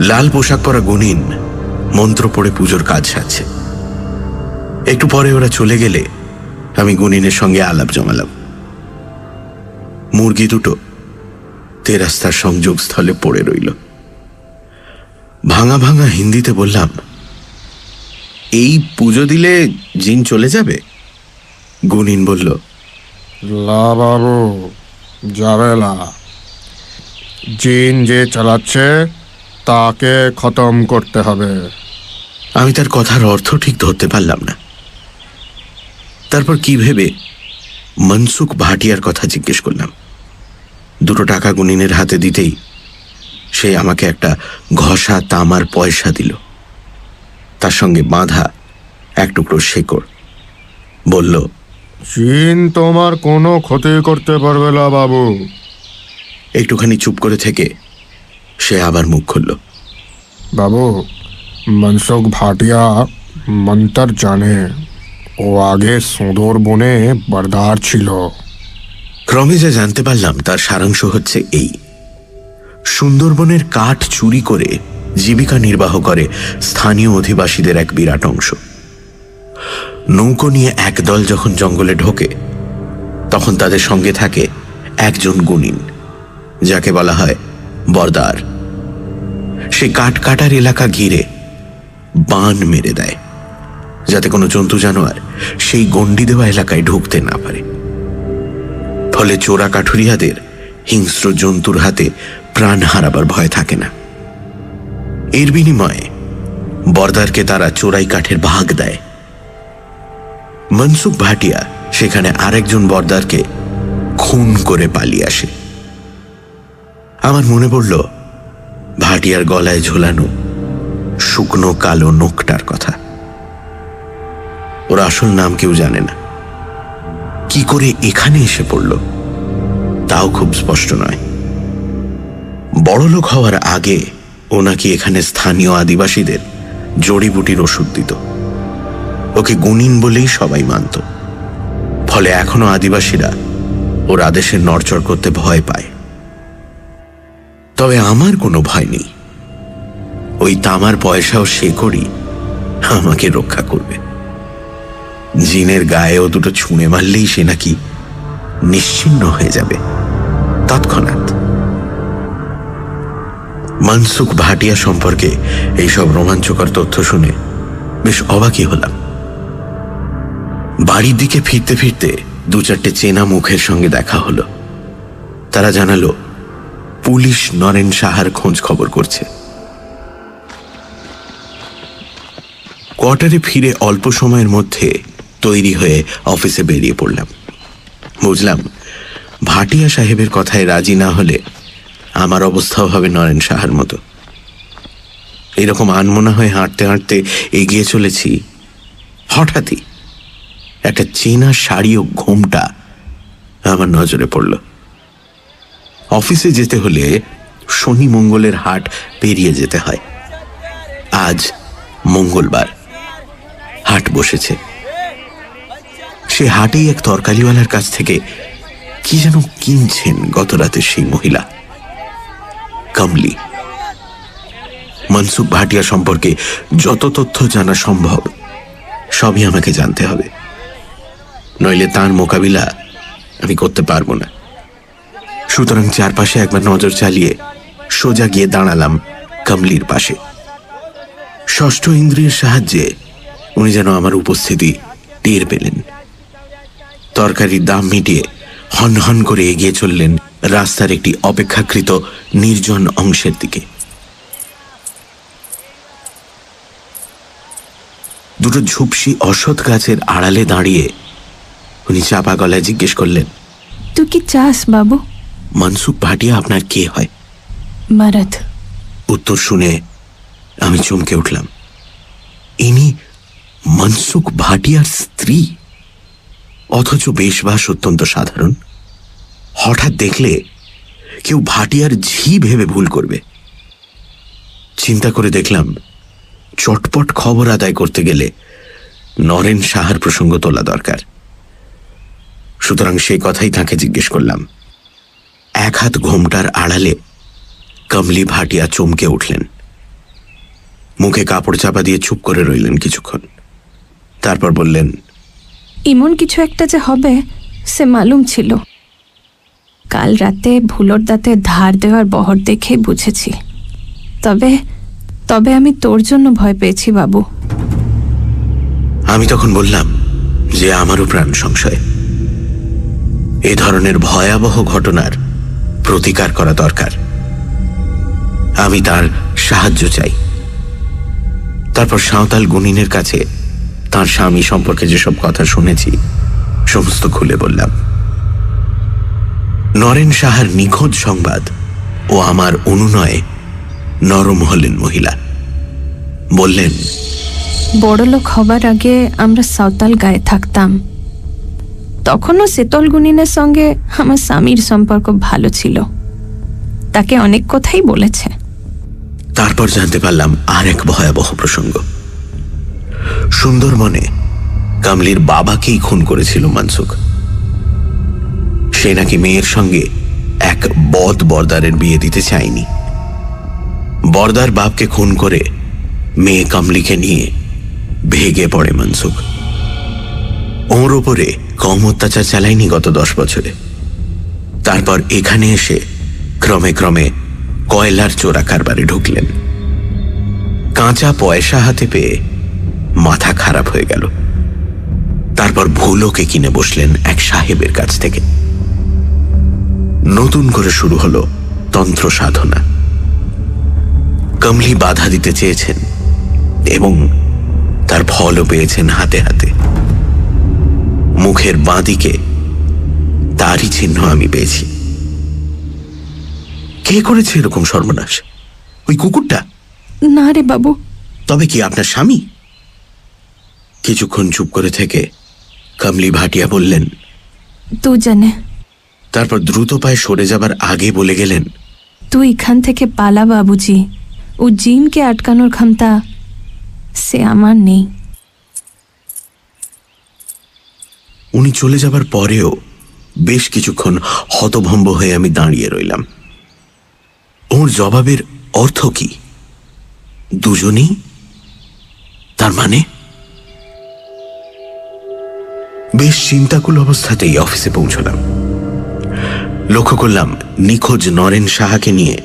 লাল পোশাক পরা গুণিন মন্ত্র পড়ে পুজোর কাজ সারছে। একটু পরে ওরা চলে গেলে আমি গুণিনের সঙ্গে আলাপ জমালাম। মুরগি দুটো তেরাস্তার সংযোগস্থলে পড়ে রইল। ভাঙা ভাঙা হিন্দিতে বললাম, এই পুজো দিলে জিন চলে যাবে? গুণিন বলল, লা বাবু, যাবে না। জিন যে চালাচ্ছে তাকে খতম করতে হবে। আমি তার কথার অর্থ ঠিক ধরতে পারলাম না। তারপর কি ভেবে মনসুখ ভাটিয়ার কথা জিজ্ঞেস করলাম। দুটো টাকা গুণিনের হাতে দিতেই সে আমাকে একটা ঘষা তামার পয়সা দিল, তার সঙ্গে বাঁধা এক টুকরো শেকড়। বলল, জিন তোমার কোনো ক্ষতি করতে পারবে না বাবু। একটুখানি চুপ করে থেকে সে আবার মুখ খুলল। বাবু, মনসুখ ভাটিয়া মন্তর জানে। ও আগে সুন্দরবনে বরদার ছিল। ক্রমে যা জানতে পারলাম তার সারাংশ হচ্ছে এই: সুন্দরবনের কাঠ চুরি করে জীবিকা নির্বাহ করে স্থানীয় অধিবাসীদের এক বিরাট অংশ। নৌকো নিয়ে একদল যখন জঙ্গলে ঢোকে তখন তাদের সঙ্গে থাকে একজন গুণিন, যাকে বলা হয় বরদার। সে কাঠ কাটার এলাকা ঘিরে বান মেরে দেয়, যাতে কোনো জন্তু জানোয়ার সেই গণ্ডি দেওয়া এলাকায় ঢুকতে না পারে। ফলে চোরা কাঠুরিয়াদের হিংস্র জন্তুর হাতে প্রাণ হারাবার ভয় থাকে না। এর বিনিময়ে বরদারকে তারা চোরাই কাঠের ভাগ দেয়। মনসুখ ভাটিয়া সেখানে আরেকজন বরদারকে খুন করে পালিয়ে আসে। আমার মনে পড়ল ভাটিয়ার গলায় ঝোলানো শুকনো কালো নোকটার কথা। ওর আসল নাম কেউ জানে না। কি করে এখানে এসে পড়ল তাও খুব স্পষ্ট নয়। বড়লোক হওয়ার আগে ও নাকি এখানে স্থানীয় আদিবাসীদের জড়িবুটির ওষুধ দিত। ওকে গুণিন বলেই সবাই মানত। ফলে এখনো আদিবাসীরা ওর আদেশে নড়চড় করতে ভয় পায়। তবে আমার কোনো ভয় নেই। ওই তামার পয়সাও সে করি আমাকে রক্ষা করবে। জিনের গায়েও দুটো ছুঁড়ে মারলেই সে নাকি নিশ্চিহ্ন হয়ে যাবে তৎক্ষণাৎ। মনসুখ ভাটিয়া সম্পর্কে এইসব রোমাঞ্চকর তথ্য শুনে বেশ অবাকই হলাম। বাড়ির দিকে ফিরতে ফিরতে দু চারটে চেনা মুখের সঙ্গে দেখা হলো। তারা জানালো পুলিশ নরেন সাহার খোঁজ খবর করছে। কোয়ার্টারে ফিরে অল্প সময়ের মধ্যে তৈরি হয়ে অফিসে বেরিয়ে পড়লাম। বুঝলাম ভাটিয়া সাহেবের কথায় রাজি না হলে আমার অবস্থাও হবে নরেন সাহার মতো। এরকম আনমনা হয়ে হাঁটতে হাঁটতে এগিয়ে চলেছি, হঠাৎই একটা চেনা শাড়ি ও ঘোমটা আমার নজরে পড়ল। অফিসে যেতে হলে শনি মঙ্গলের হাট পেরিয়ে যেতে হয়। আজ মঙ্গলবার, হাট বসেছে। সে হাটেই এক তরকারিওয়ালার কাছ থেকে কি যেন কিনছেন গত রাতের সেই মহিলা, কমলি। মনসুখ ভাটিয়া সম্পর্কে যত তথ্য জানা সম্ভব সবই আমাকে জানতে হবে, নইলে তার মোকাবিলা আমি করতে পারবো না। সুতরাং চারপাশে একবার নজর চালিয়ে সোজা গিয়ে দাঁড়ালাম কমলির পাশে। ষষ্ঠ ইন্দ্রিয়ের সাহায্যে উনি যেন আমার উপস্থিতি টের পেলেন। তরকারির দাম মিটিয়ে হন হন করে এগিয়ে চললেন রাস্তার একটি অপেক্ষাকৃত নির্জন অংশের দিকে। দুটো ঝুপসি অসৎ গাছের আড়ালে দাঁড়িয়ে উনি চাপা গলায় জিজ্ঞেস করলেন, তুই কি চাস বাবু? মনসুখ ভাটিয়া আপনার কে হয়? মারাত। উত্তর শুনে আমি চমকে উঠলাম। ইনি মনসুখ ভাটিয়ার স্ত্রী, অথচ বেশবাস অত্যন্ত সাধারণ। হঠাৎ দেখলে কেউ ভাটিয়ার ঝি ভেবে ভুল করবে। চিন্তা করে দেখলাম চটপট খবর আদায় করতে গেলে নরেন সাহার প্রসঙ্গ তোলা দরকার। সুতরাং সেই কথাই তাকে জিজ্ঞেস করলাম। এক হাত ঘোমটার আড়ালে কমলি ভাটিয়া চমকে উঠলেন। মুখে কাপড় চাপা দিয়ে চুপ করে রইলেন কিছুক্ষণ, তারপর বললেন, এমন কিছু একটা যে হবে সে মালুম ছিল। কাল রাতে ভুলোর দাঁতে ধার দেওয়ার বহর দেখে বুঝেছি। তবে তবে আমি তোর জন্য ভয় পেয়েছি বাবু। আমি তখন বললাম যে আমারও প্রাণ সংশয়। এ ধরনের ভয়াবহ ঘটনার প্রতিকার করা দরকার। আমি তার সাহায্য চাই। তারপর সাঁওতাল গুনিনের কাছে তার স্বামী সম্পর্কে যেসব কথা শুনেছি সমস্ত খুলে বললাম। নরেন সাহার নিখোঁজ সংবাদ ও আমার অনুনয়ে নরম হলেন মহিলা। বললেন, বড়লোক হবার আগে আমরা সাঁওতাল গায়ে থাকতাম। তখনও সেতল গুনিনের সঙ্গে আমার স্বামীর সম্পর্ক ভালো ছিল। তাকে অনেক কথাই বলেছে। তারপর জানতে পারলাম আর এক ভয়াবহ প্রসঙ্গ। সুন্দরবনে কমলির বাবাকেই খুন করেছিল মনসুখ। সে নাকি মেয়ের সঙ্গে এক বদ বর্দারের বিয়ে দিতে চায়নি। বর্দার বাপকে খুন করে মেয়ে কমলিকে নিয়ে ভেগে পড়ে মনসুখ। ওর ওপরে কম অত্যাচার চালায়নি গত 10 বছরে। তারপর এখানে এসে ক্রমে ক্রমে কয়লার চোরা কারবারে ঢুকলেন। কাঁচা পয়সা হাতে পেয়ে মাথা খারাপ হয়ে গেল। তারপর ভুলোকে কিনে বসলেন এক সাহেবের কাছ থেকে। নতুন করে শুরু হলো তন্ত্র সাধনা। কমলি বাধা দিতে চেয়েছেন এবং তার ফলও পেয়েছেন হাতে হাতে। মুখের বাঁদিকে তারই চিহ্ন আমি পেয়েছি। কে করেছে এরকম সর্বনাশ? ওই কুকুরটা? না রে বাবু। তবে কি আপনার স্বামী? কিছুক্ষণ চুপ করে থেকে কমলি ভাটিয়া বললেন, তুই জানে। তারপর দ্রুত পায়ে সরে যাবার আগে বলে গেলেন, তুই এখান থেকে পালা বাবুজি। ও জিনকে আটকানোর ক্ষমতা সে আমার নেই। উনি চলে যাবার পরেও বেশ কিছুক্ষণ হতভম্ব হয়ে আমি দাঁড়িয়ে রইলাম। ওর জবাবের অর্থ কি? দুজনেই? তার মানে? বেশ চিন্তাকুল অবস্থাতেই অফিসে পৌঁছলাম। লক্ষ্য করলাম নিখোঁজ নরেন সাহাকে নিয়ে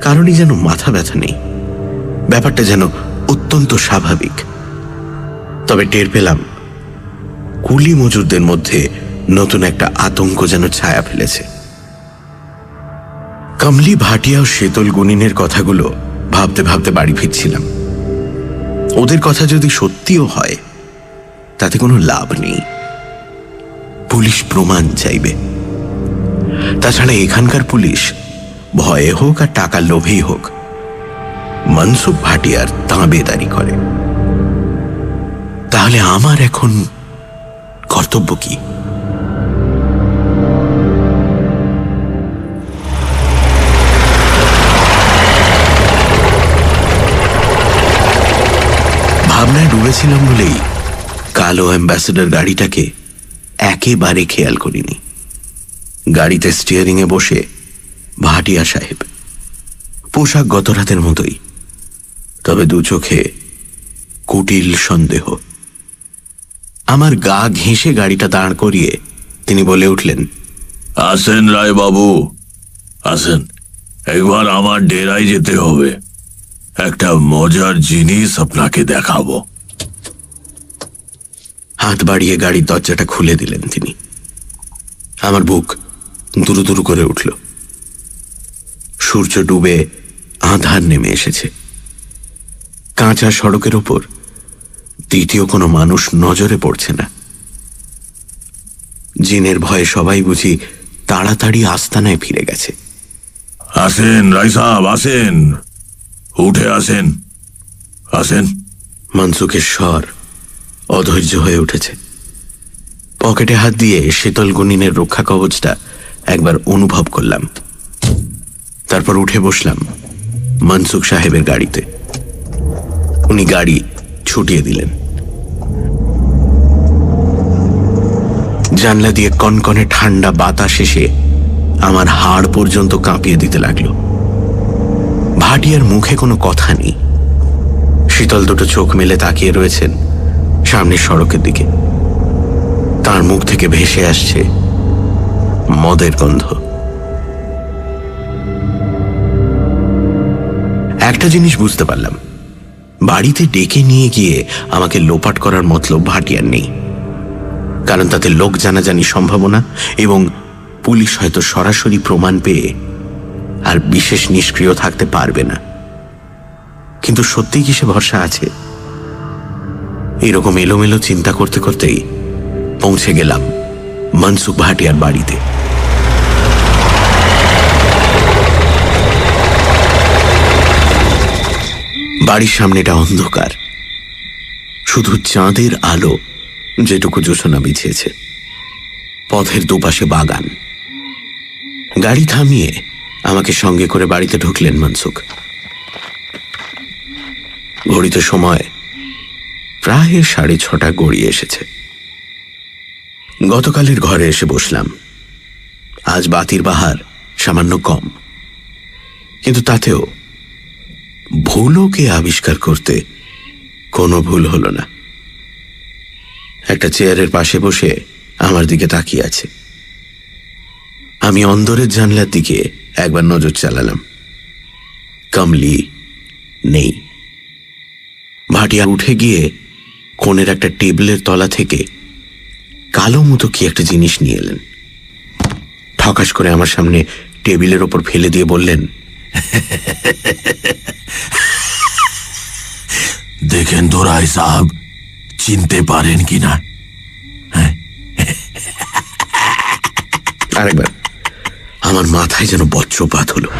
কারণই যেন মাথা ব্যথা নেই, ব্যাপারটা যেন অত্যন্ত স্বাভাবিক। তবে টের পেলাম কুলি মজুরদের মধ্যে নতুন একটা আতঙ্ক যেন ছায়া ফেলেছে। কমলি ভাটিয়া ও শীতল গুনিনের কথাগুলো ভাবতে ভাবতে বাড়ি ফিরছিলাম। ওদের কথা যদি সত্যিও হয় তাতে কোনো লাভ নেই, পুলিশ প্রমাণ চাইবে। তাছাড়া এখানকার পুলিশ ভয়ে হোক আর টাকার লোভেই হোক মনসুখ ভাটিয়ার তাঁবেদারি করে। তাহলে আমার এখন কর্তব্য কি? ভাবনায় ডুবেছিলাম বলেই কালো অ্যাম্বাসেডর গাড়িটাকে একেবারে খেয়াল করিনি। গাড়িতে স্টিয়ারিংয়ে বসে ভাটিয়া সাহেব, পোশাক গত রাতের মতোই, তবে দু চোখে কুটিল সন্দেহ। আমার গা ঘেঁষে গাড়িটা দাঁড় করিয়ে তিনি বলে উঠলেন, আসেন রায় বাবু, আসেন, একবার আমার ডেরায় যেতে হবে, একটা মজার জিনিস আপনাকে দেখাবো। হাত বাড়িয়ে গাড়ির দরজাটা খুলে দিলেন তিনি। আমার বুক দুরু দুরু করে উঠল। সূর্য ডুবে আঁধার নেমে এসেছে। কাঁচা সড়কের ওপর দ্বিতীয় কোনো মানুষ নজরে পড়ছে না। জিনের ভয়ে সবাই বুঝি তাড়াতাড়ি আস্তানায় ফিরে গেছে। আসেন রায় সাহেব, আসেন, উঠে আসেন, আসেন। মনসুখের স্বর অধৈর্য হয়ে উঠেছে। পকেটে হাত দিয়ে শীতল গুনিনের রক্ষা কবচটা একবার অনুভব করলাম। তারপর উঠে বসলাম মনসুখ সাহেবের গাড়িতে। উনি গাড়ি ছুটিয়ে দিলেন। জানলা দিয়ে কনকনে ঠান্ডা বাতাস এসে আমার হাড় পর্যন্ত কাঁপিয়ে দিতে লাগলো। ভাটিয়ার মুখে কোনো কথা নেই। শীতল দুটো চোখ মেলে তাকিয়ে রয়েছেন সামনের সড়কের দিকে। তার মুখ থেকে ভেসে আসছে মদের গন্ধ। একটা জিনিস বুঝতে পারলাম, বাড়িতে ডেকে নিয়ে গিয়ে আমাকে লোপাট করার মতলব ভাটিয়ার নেই। কারণ তাতে লোক জানাজানি সম্ভাবনা এবং পুলিশ হয়তো সরাসরি প্রমাণ পেয়ে আর বিশেষ নিষ্ক্রিয় থাকতে পারবে না। কিন্তু সত্যিই কি সে ভরসা আছে? এরকম এলোমেলো চিন্তা করতে করতেই পৌঁছে গেলাম মনসুখ ভাটিয়ার বাড়িতে। বাড়ির সামনেটা অন্ধকার, শুধু চাঁদের আলো যেটুকু জোছনা বিছিয়েছে। পথের দুপাশে বাগান। গাড়ি থামিয়ে আমাকে সঙ্গে করে বাড়িতে ঢুকলেন মনসুখ। ঘড়িতে সময় প্রায় 6:30 গড়িয়ে এসেছে। গতকালের ঘরে এসে বসলাম। আজ বাতির বাহার সামান্য কম, কিন্তু তাতেও ভুলকে আবিষ্কার করতে কোনো ভুল হলো না। একটা চেয়ারের পাশে বসে আমার দিকে তাকিয়ে আছে। আমি অন্দরের জানলার দিকে একবার নজর চালালাম। কমলি নেই। ভাটিয়া উঠে গিয়ে কোণের একটা টেবিলের তলা থেকে কালো মতো কি একটা জিনিস নিয়ে এলেন। ঠকাস করে আমার সামনে টেবিলের ওপর ফেলে দিয়ে বললেন, দেখেন তো রায় সাহেব, চিনতে পারেন কিনা? আরেকবার আমার মাথায় যেন বজ্রপাত হলো।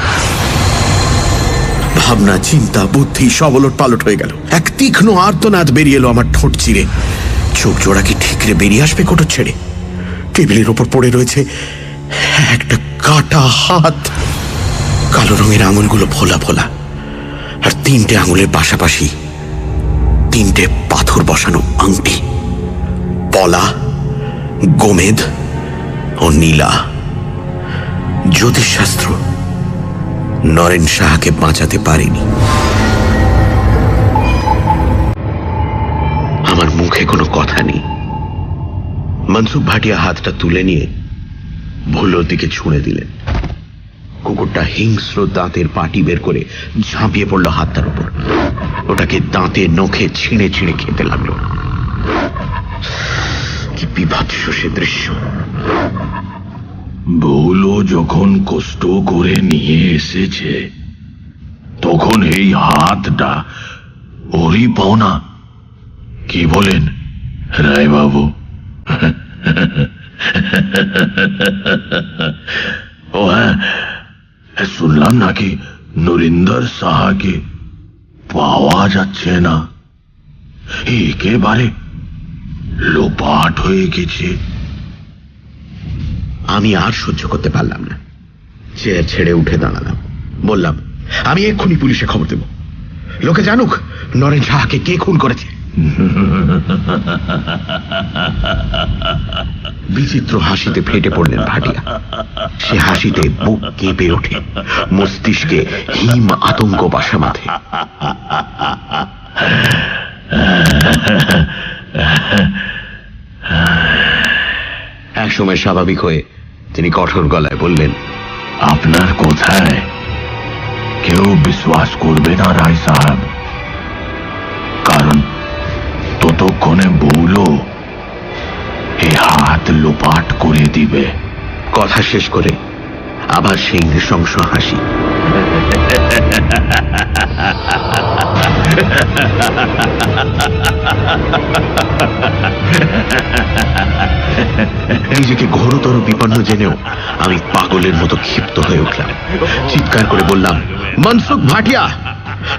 ভাবনা, চিন্তা, বুদ্ধি সব ওলট পালট হয়ে গেল। এক তীক্ষ্ণ আর্তনাদ বেরিয়ে এলো আমার ঠোঁট চিরে। চোখ জোড়া কি ঠিকরে বেরিয়ে আসবে কোটর ছেড়ে? টেবিলের ওপর পড়ে রয়েছে একটা কাটা হাত। কালো রঙের আঙুলগুলো ফোলা ফোলা, আর 3টে আঙুলের পাশাপাশি 3টে পাথর বসানো আংটি। পলা, গোমেদ ও নীলা। জ্যোতিষশাস্ত্র নরেন সাহাকে বাঁচাতে পারেনি। আমার মুখে কোনো কথা নেই। মনসুখ ভাটিয়া হাতটা তুলে নিয়ে ভুলোর দিকে ছুঁড়ে দিলেন। কুকুরটা হিংস্র দাঁতের পাটি বের করে ঝাঁপিয়ে পড়লো হাতটার উপর। ওটাকে দাঁতে নখে ছিঁড়ে ছিঁড়ে খেতে লাগলো। কি বিভৎস সে দৃশ্য! ভুলো যখন কষ্ট করে নিয়ে এসেছে তখন এই হাতটা ওরই পাওনা, কি বলেন রায়বাবু? ও হ্যাঁ, শুনলাম নাকি নরিন্দর সাহাকে পাওয়া যাচ্ছে না, একেবারে লোপাট হয়ে গেছে। আমি আর সহ্য করতে পারলাম না, চেয়ার ছেড়ে উঠে দাঁড়ালাম। বললাম, আমি এক্ষুনি পুলিশে খবর দেব, লোকে জানুক নরেন সাহাকে কে খুন করেছে। বিচিত্র হাসিতে ফেটে পড়লেন ভাটিয়া। সে হাসিতে বুক কেঁপে ওঠে, মস্তিষ্কে হিম আতঙ্ক বাসা বাঁধে। এক সময় স্বাভাবিক হয়ে তিনি কঠোর গলায় বললেন, আপনার কথায় কেউ বিশ্বাস করবে না রায় সাহেব, কারণ ততক্ষণে ভুলো এই হাত লোপাট করে দিবে। কথা শেষ করে আবার সেই নৃশংস হাসি। নিজেকে ঘোরতর বিপন্ন জেনেও আমি পাগলের মতো ক্ষিপ্ত হয়ে উঠলাম। চিৎকার করে বললাম, মনসুখ ভাটিয়া,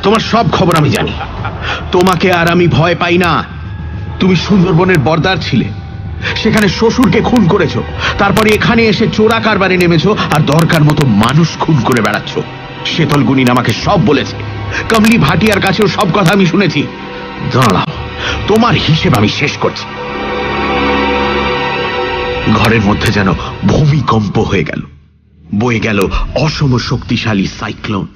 তোমার সব খবর আমি জানি। তোমাকে আর আমি ভয় পাই না। তুমি সুন্দরবনের বর্দার ছিলে, সেখানে শ্বশুরকে খুন করেছো, তারপরে এখানে এসে চোরা কারবারে নেমেছো আর দরকার মতো মানুষ খুন করে বেড়াচ্ছ। শেতল গুনিন আমাকে সব বলেছে, কমলি ভাটিয়ার কাছেও সব কথা আমি শুনেছি। দাঁড়াও, তোমার হিসেব আমি শেষ করছি। ঘরের মধ্যে যেন ভূমিকম্প হয়ে গেল, বয়ে গেল অসম শক্তিশালী সাইক্লোন।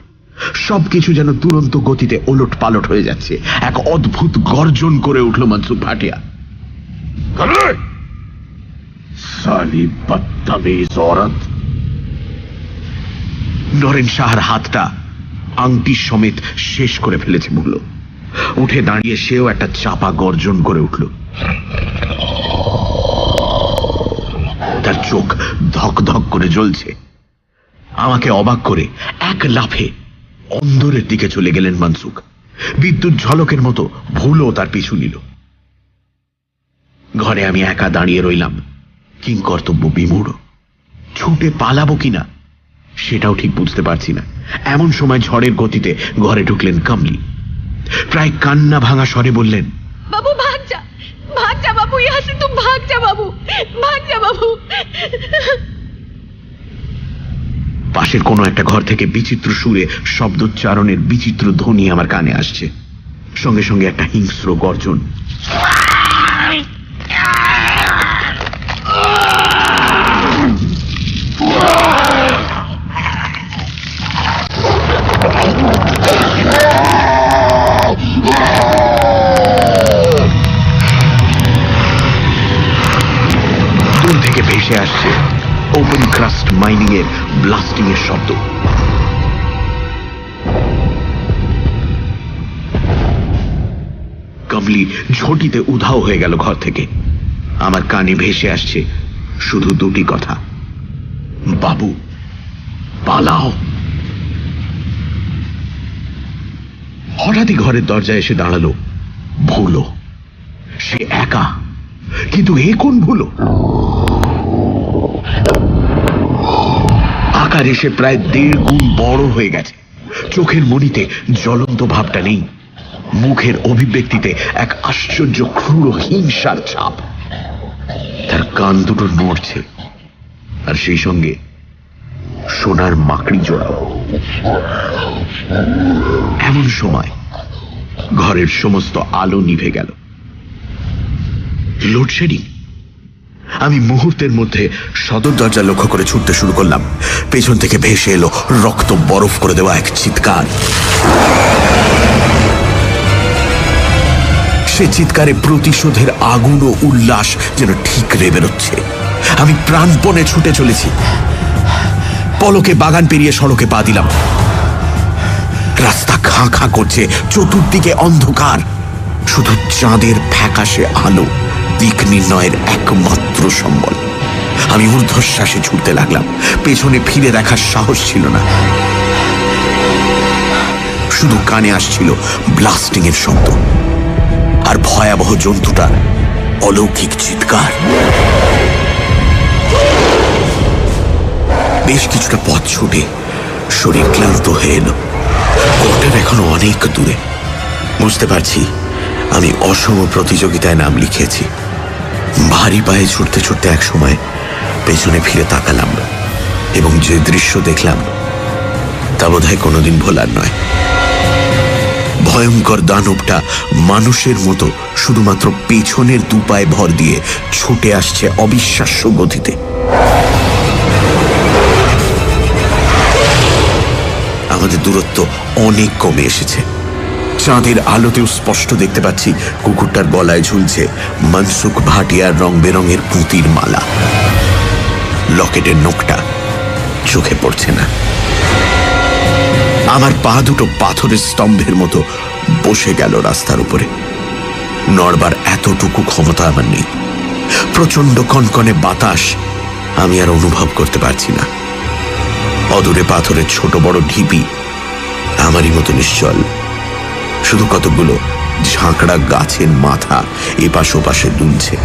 সবকিছু যেন দুরন্ত গতিতে ওলট পালট হয়ে যাচ্ছে। এক অদ্ভুত গর্জন করে উঠল মনসুখ ভাটিয়া। সালি বদতমিজ औरत! নরেন সাহার হাতটা আংটি সমেত শেষ করে ফেলেছে ভুলো। উঠে দাঁড়িয়ে সেও একটা চাপা গর্জন করে উঠল। তার চোখ ধক ধক করে জ্বলছে। আমাকে অবাক করে এক লাফে অন্দরের দিকে চলে গেলেন মনসুখ। বিদ্যুৎ ঝলকের মতো ভুলো তার পিছু নিল। ঘরে আমি একা দাঁড়িয়ে রইলাম, কিংকর্তব্য বিমূঢ়। ছুটে পালাবো কিনা সেটাও ঠিক বুঝতে পারছি না। এমন সময় ঝড়ের গতিতে ঘরে ঢুকলেন কমলি। প্রায় কান্না ভাঙা স্বরে বললেন, বাবু ভাগ যা বাবু, ইহা সে তুম ভাগ যা বাবু, ভাগ যা বাবু। পাশের কোনো একটা ঘর থেকে বিচিত্র সুরে শব্দোচ্চারণের বিচিত্র ধ্বনি আমার কানে আসছে। সঙ্গে সঙ্গে একটা হিংস্র গর্জন। দূর থেকে ভেসে আসছে ওপেন ক্রাস্ট মাইনিং এর ব্লাস্টিং এর শব্দ। কমলি ঝটিতে উধাও হয়ে গেল ঘর থেকে। আমার কানে ভেসে আসছে শুধু দুটি কথা, বাবু পালাও। হঠাৎই ঘরের দরজায় এসে দাঁড়ালো ভুলো। সে একা, কিন্তু এ কোন ভুলো? আকার এসে প্রায় 1.5 গুণ বড় হয়ে গেছে। চোখের মনিতে জ্বলন্ত ভাবটা নেই, মুখের অভিব্যক্তিতে এক আশ্চর্য ক্রূর হিংসার ছাপ। তার কান দুটো নড়ছে, আর সেই সঙ্গে সোনার মাকড়ি জোড়াও। এমন সময় ঘরের সমস্ত আলো নিভে গেল। লোডশেডিং। আমি মুহূর্তের মধ্যে সদর দরজা লক্ষ্য করে ছুটতে শুরু করলাম। পেছন থেকে ভেসে এলো রক্ত বরফ করে দেওয়া এক চিৎকার। সে চিৎকারে প্রতিশোধের আগুন ও উল্লাস যেন ঠিকরে বেরোচ্ছে। আমি প্রাণপণে ছুটে চলেছি। পলকে বাগান পেরিয়ে সড়কে পা দিলাম। রাস্তা খাঁ খাঁ করছে, চতুর্দিকে অন্ধকার, শুধু চাঁদের ফ্যাকাশে আলো দিক নির্ণয়ের একমাত্র সম্বল। আমি ঊর্ধ্বশ্বাসে ছুটতে লাগলাম। পেছনে ফিরে দেখার সাহস ছিল না। শুধু কানে আসছিল ব্লাস্টিং এর শব্দ আর ভয়াবহ জন্তুটার অলৌকিক চিৎকার। বেশ কিছুটা পথ ছুটে শরীর ক্লান্ত হয়ে এলো। কোর্টের এখনো অনেক দূরে। বুঝতে পারছি আমি অসম প্রতিযোগিতায় নাম লিখিয়েছি। ভারী পায়ে ছুটতে ছুটতে এক সময় পেছনে ফিরে তাকালাম এবং যে দৃশ্য দেখলাম তা বোধহয় কোনোদিন ভোলার নয়। ভয়ঙ্কর দানবটা মানুষের মতো শুধুমাত্র পেছনের দুপায়ে ভর দিয়ে ছুটে আসছে অবিশ্বাস্য গতিতে। আমাদের দূরত্ব অনেক কমে এসেছে। চাঁদের আলোতেও স্পষ্ট দেখতে পাচ্ছি কুকুরটার গলায় ঝুলছে মনসুখ ভাটিয়ার রং বেরঙের পুঁতির মালা। লকেটের নোকটা চোখে পড়ছে না। আমার পা দুটো পাথরের স্তম্ভের মতো বসে গেল রাস্তার উপরে। নড়বার এতটুকু ক্ষমতা আমার নেই। প্রচন্ড কনকনে বাতাস আমি আর অনুভব করতে পারছি না। অদূরে পাথরের ছোট বড় ঢিপি আমারই মতো নিশ্চল। শুধু কতগুলো ঝাঁকড়া গাছের মাথা এপাশ ওপাশে দুলছে।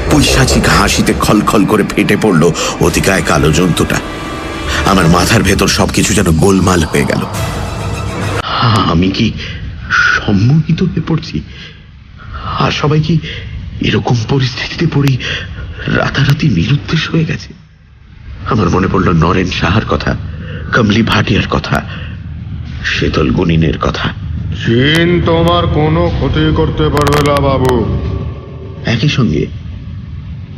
পৈশাচিক হাসিতে খলখল করে ফেটে পড়ল অতিকায় কালো জন্তুটা। আমার মাথার ভেতর সবকিছু যেন গোলমাল হয়ে গেল। আমি কি সম্মোহিত হয়ে পড়ছি? আর সবাই কি এরকম পরিস্থিতিতে পড়ি রাতারাতি নিরুদ্দেশ হয়ে গেছে? আমার মনে পড়ল নরেন সাহার কথা, কমলি ভাটিয়ার কথা, শীতল গুনিনের কথা। চীন তোমার কোনো ক্ষতি করতে পারবে না বাবু। একই সঙ্গে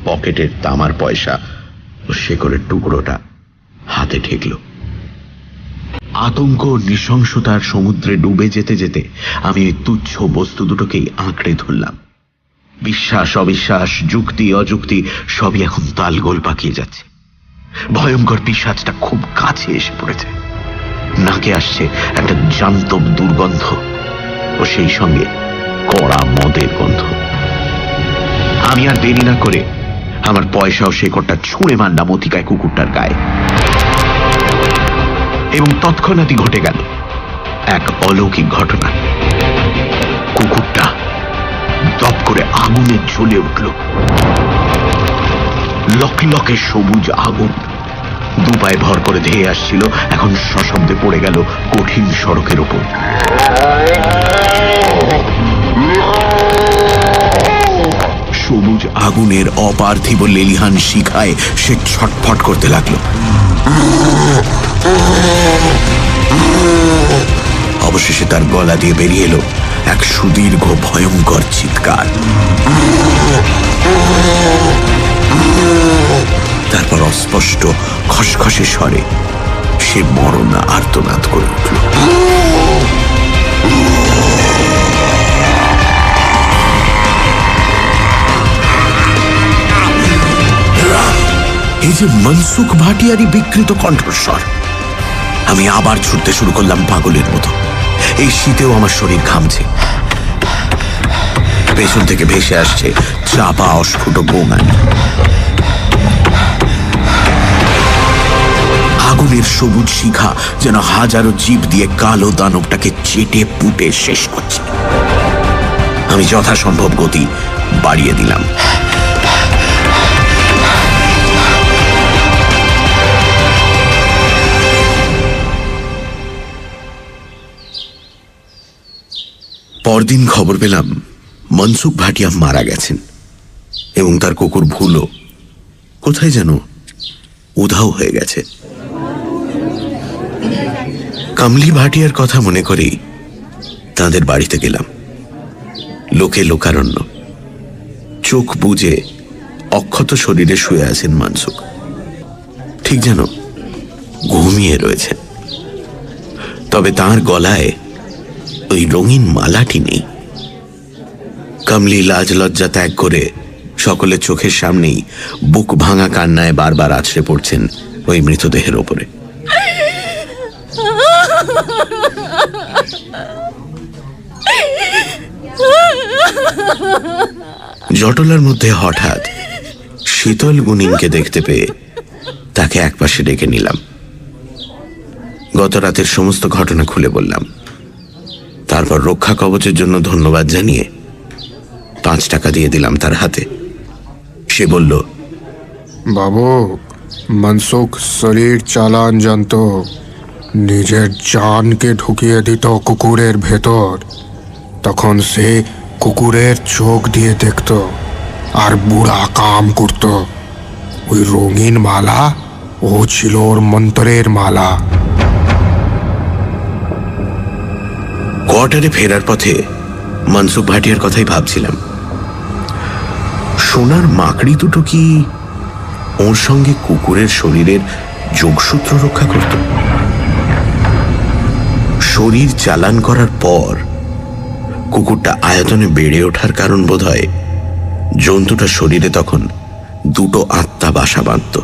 পকেটের তামার পয়সা ও শেকড়ের টুকরোটা হাতে ঠেকল। আতঙ্ক ও নৃশংসতার সমুদ্রে ডুবে যেতে যেতে আমি ওই তুচ্ছ বস্তু দুটোকেই আঁকড়ে ধরলাম। বিশ্বাস অবিশ্বাস, যুক্তি অযুক্তি সবই এখন তালগোল পাকিয়ে যাচ্ছে। ভয়ঙ্কর পিশাচটা খুব কাছে এসে পড়েছে। নাকে আসছে একটা জান্তব দুর্গন্ধ ও সেই সঙ্গে কড়া মদের গন্ধ। আমি আর দেরি না করে আমার পয়সা ও শেকড়টা ছুঁড়ে মারলাম অতিকায় কুকুরটার গায়ে এবং তৎক্ষণাৎই ঘটে গেল এক অলৌকিক ঘটনা। কুকুরটা দপ করে আগুনে জ্বলে উঠল। লকলকে সবুজ আগুন দুপায়ে ভর করে ধেয়ে আসছিল, এখন সশব্দে পড়ে গেল কঠিন সড়কের ওপর। সবুজ আগুনের অপার্থিব লেলিহান শিখায় সে ছটফট করতে লাগলো। অবশেষে তার গলা দিয়ে বেরিয়ে এলো এক সুদীর্ঘ ভয়ঙ্কর চিৎকার। তারপর অস্পষ্ট খসখসে স্বরে সে মরণ আর্তনাদ করে উঠল। এই যে মনসুখ ভাটিয়ারই বিকৃত কণ্ঠস্বর। আমি আবার ছুটতে শুরু করলাম পাগলের মতো। এই শীতেও আমার শরীর ঘামছে। পেছন থেকে ভেসে আসছে চাপা অস্ফুট গোঙানি। আগুনের সবুজ শিখা যেন হাজারো জীব দিয়ে কালো দানবটাকে চেটে পুটে শেষ করছে। আমি যথাসম্ভব গতি বাড়িয়ে দিলাম। পরদিন খবর পেলাম মনসুখ ভাটিয়া মারা গেছেন এবং তার কুকুর ভুলো কোথায় যেন উধাও হয়ে গেছে। কমলি ভাটিয়ার কথা মনে করেই তাদের বাড়িতে গেলাম। লোকে লোকারণ্য। চোখ বুজে অক্ষত শরীরে শুয়ে আছেন মনসুখ, ঠিক যেন ঘুমিয়ে রয়েছেন। তবে তার গলায় ওই রঙিন মালাটি নেই। কমলি লাজ লজ্জা ত্যাগ করে সকলের চোখের সামনেই বুক ভাঙা কান্নায় বারবার আছড়ে পড়ছেন ওই মৃতদেহের ওপরে। জটলার মধ্যে হঠাৎ শীতল গুনিনকে দেখতে পেয়ে তাকে একপাশে ডেকে নিলাম। গত রাতের সমস্ত ঘটনা খুলে বললাম। তারপর রক্ষা কবচের জন্য ধন্যবাদ জানিয়ে 5 টাকা দিয়ে দিলাম তার হাতে। সে বলল, বাবু, মনসুখ শরীর চালান জানতো, নিজের জানকে ঢুকিয়ে দিত কুকুরের ভেতর। তখন সে কুকুরের চোখ দিয়ে দেখত আর বুড়া কাম করত। ওই রঙিন মালা ও ছিল ওর মন্ত্রের মালা। কোয়ার্টারে ফেরার পথে মনসুখ ভাটিয়ার কথাই ভাবছিলাম। সোনার মাকড়ি দুটো কি ওর সঙ্গে কুকুরের শরীরের যোগসূত্র রক্ষা করত? শরীর চালান করার পর কুকুরটা আয়তনে বেড়ে ওঠার কারণ বোধ হয় জন্তুটা শরীরে তখন 2 আত্মা বাসা বাঁধত,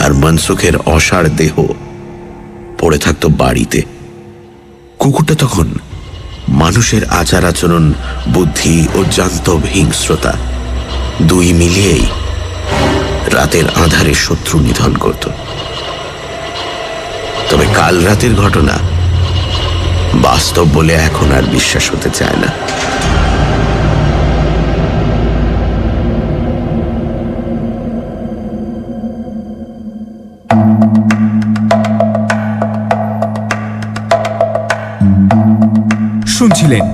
আর মনসুখের অসাড় দেহ পড়ে থাকত বাড়িতে। কুকুরটা তখন মানুষের আচার আচরণ, বুদ্ধি ও জান্তব হিংস্রতা 2 মিলিয়েই রাতের আঁধারে শত্রু নিধন করত। তবে কাল রাতের ঘটনা বাস্তব বলে এখন আর বিশ্বাস হতে চায় না। শুনছিলেন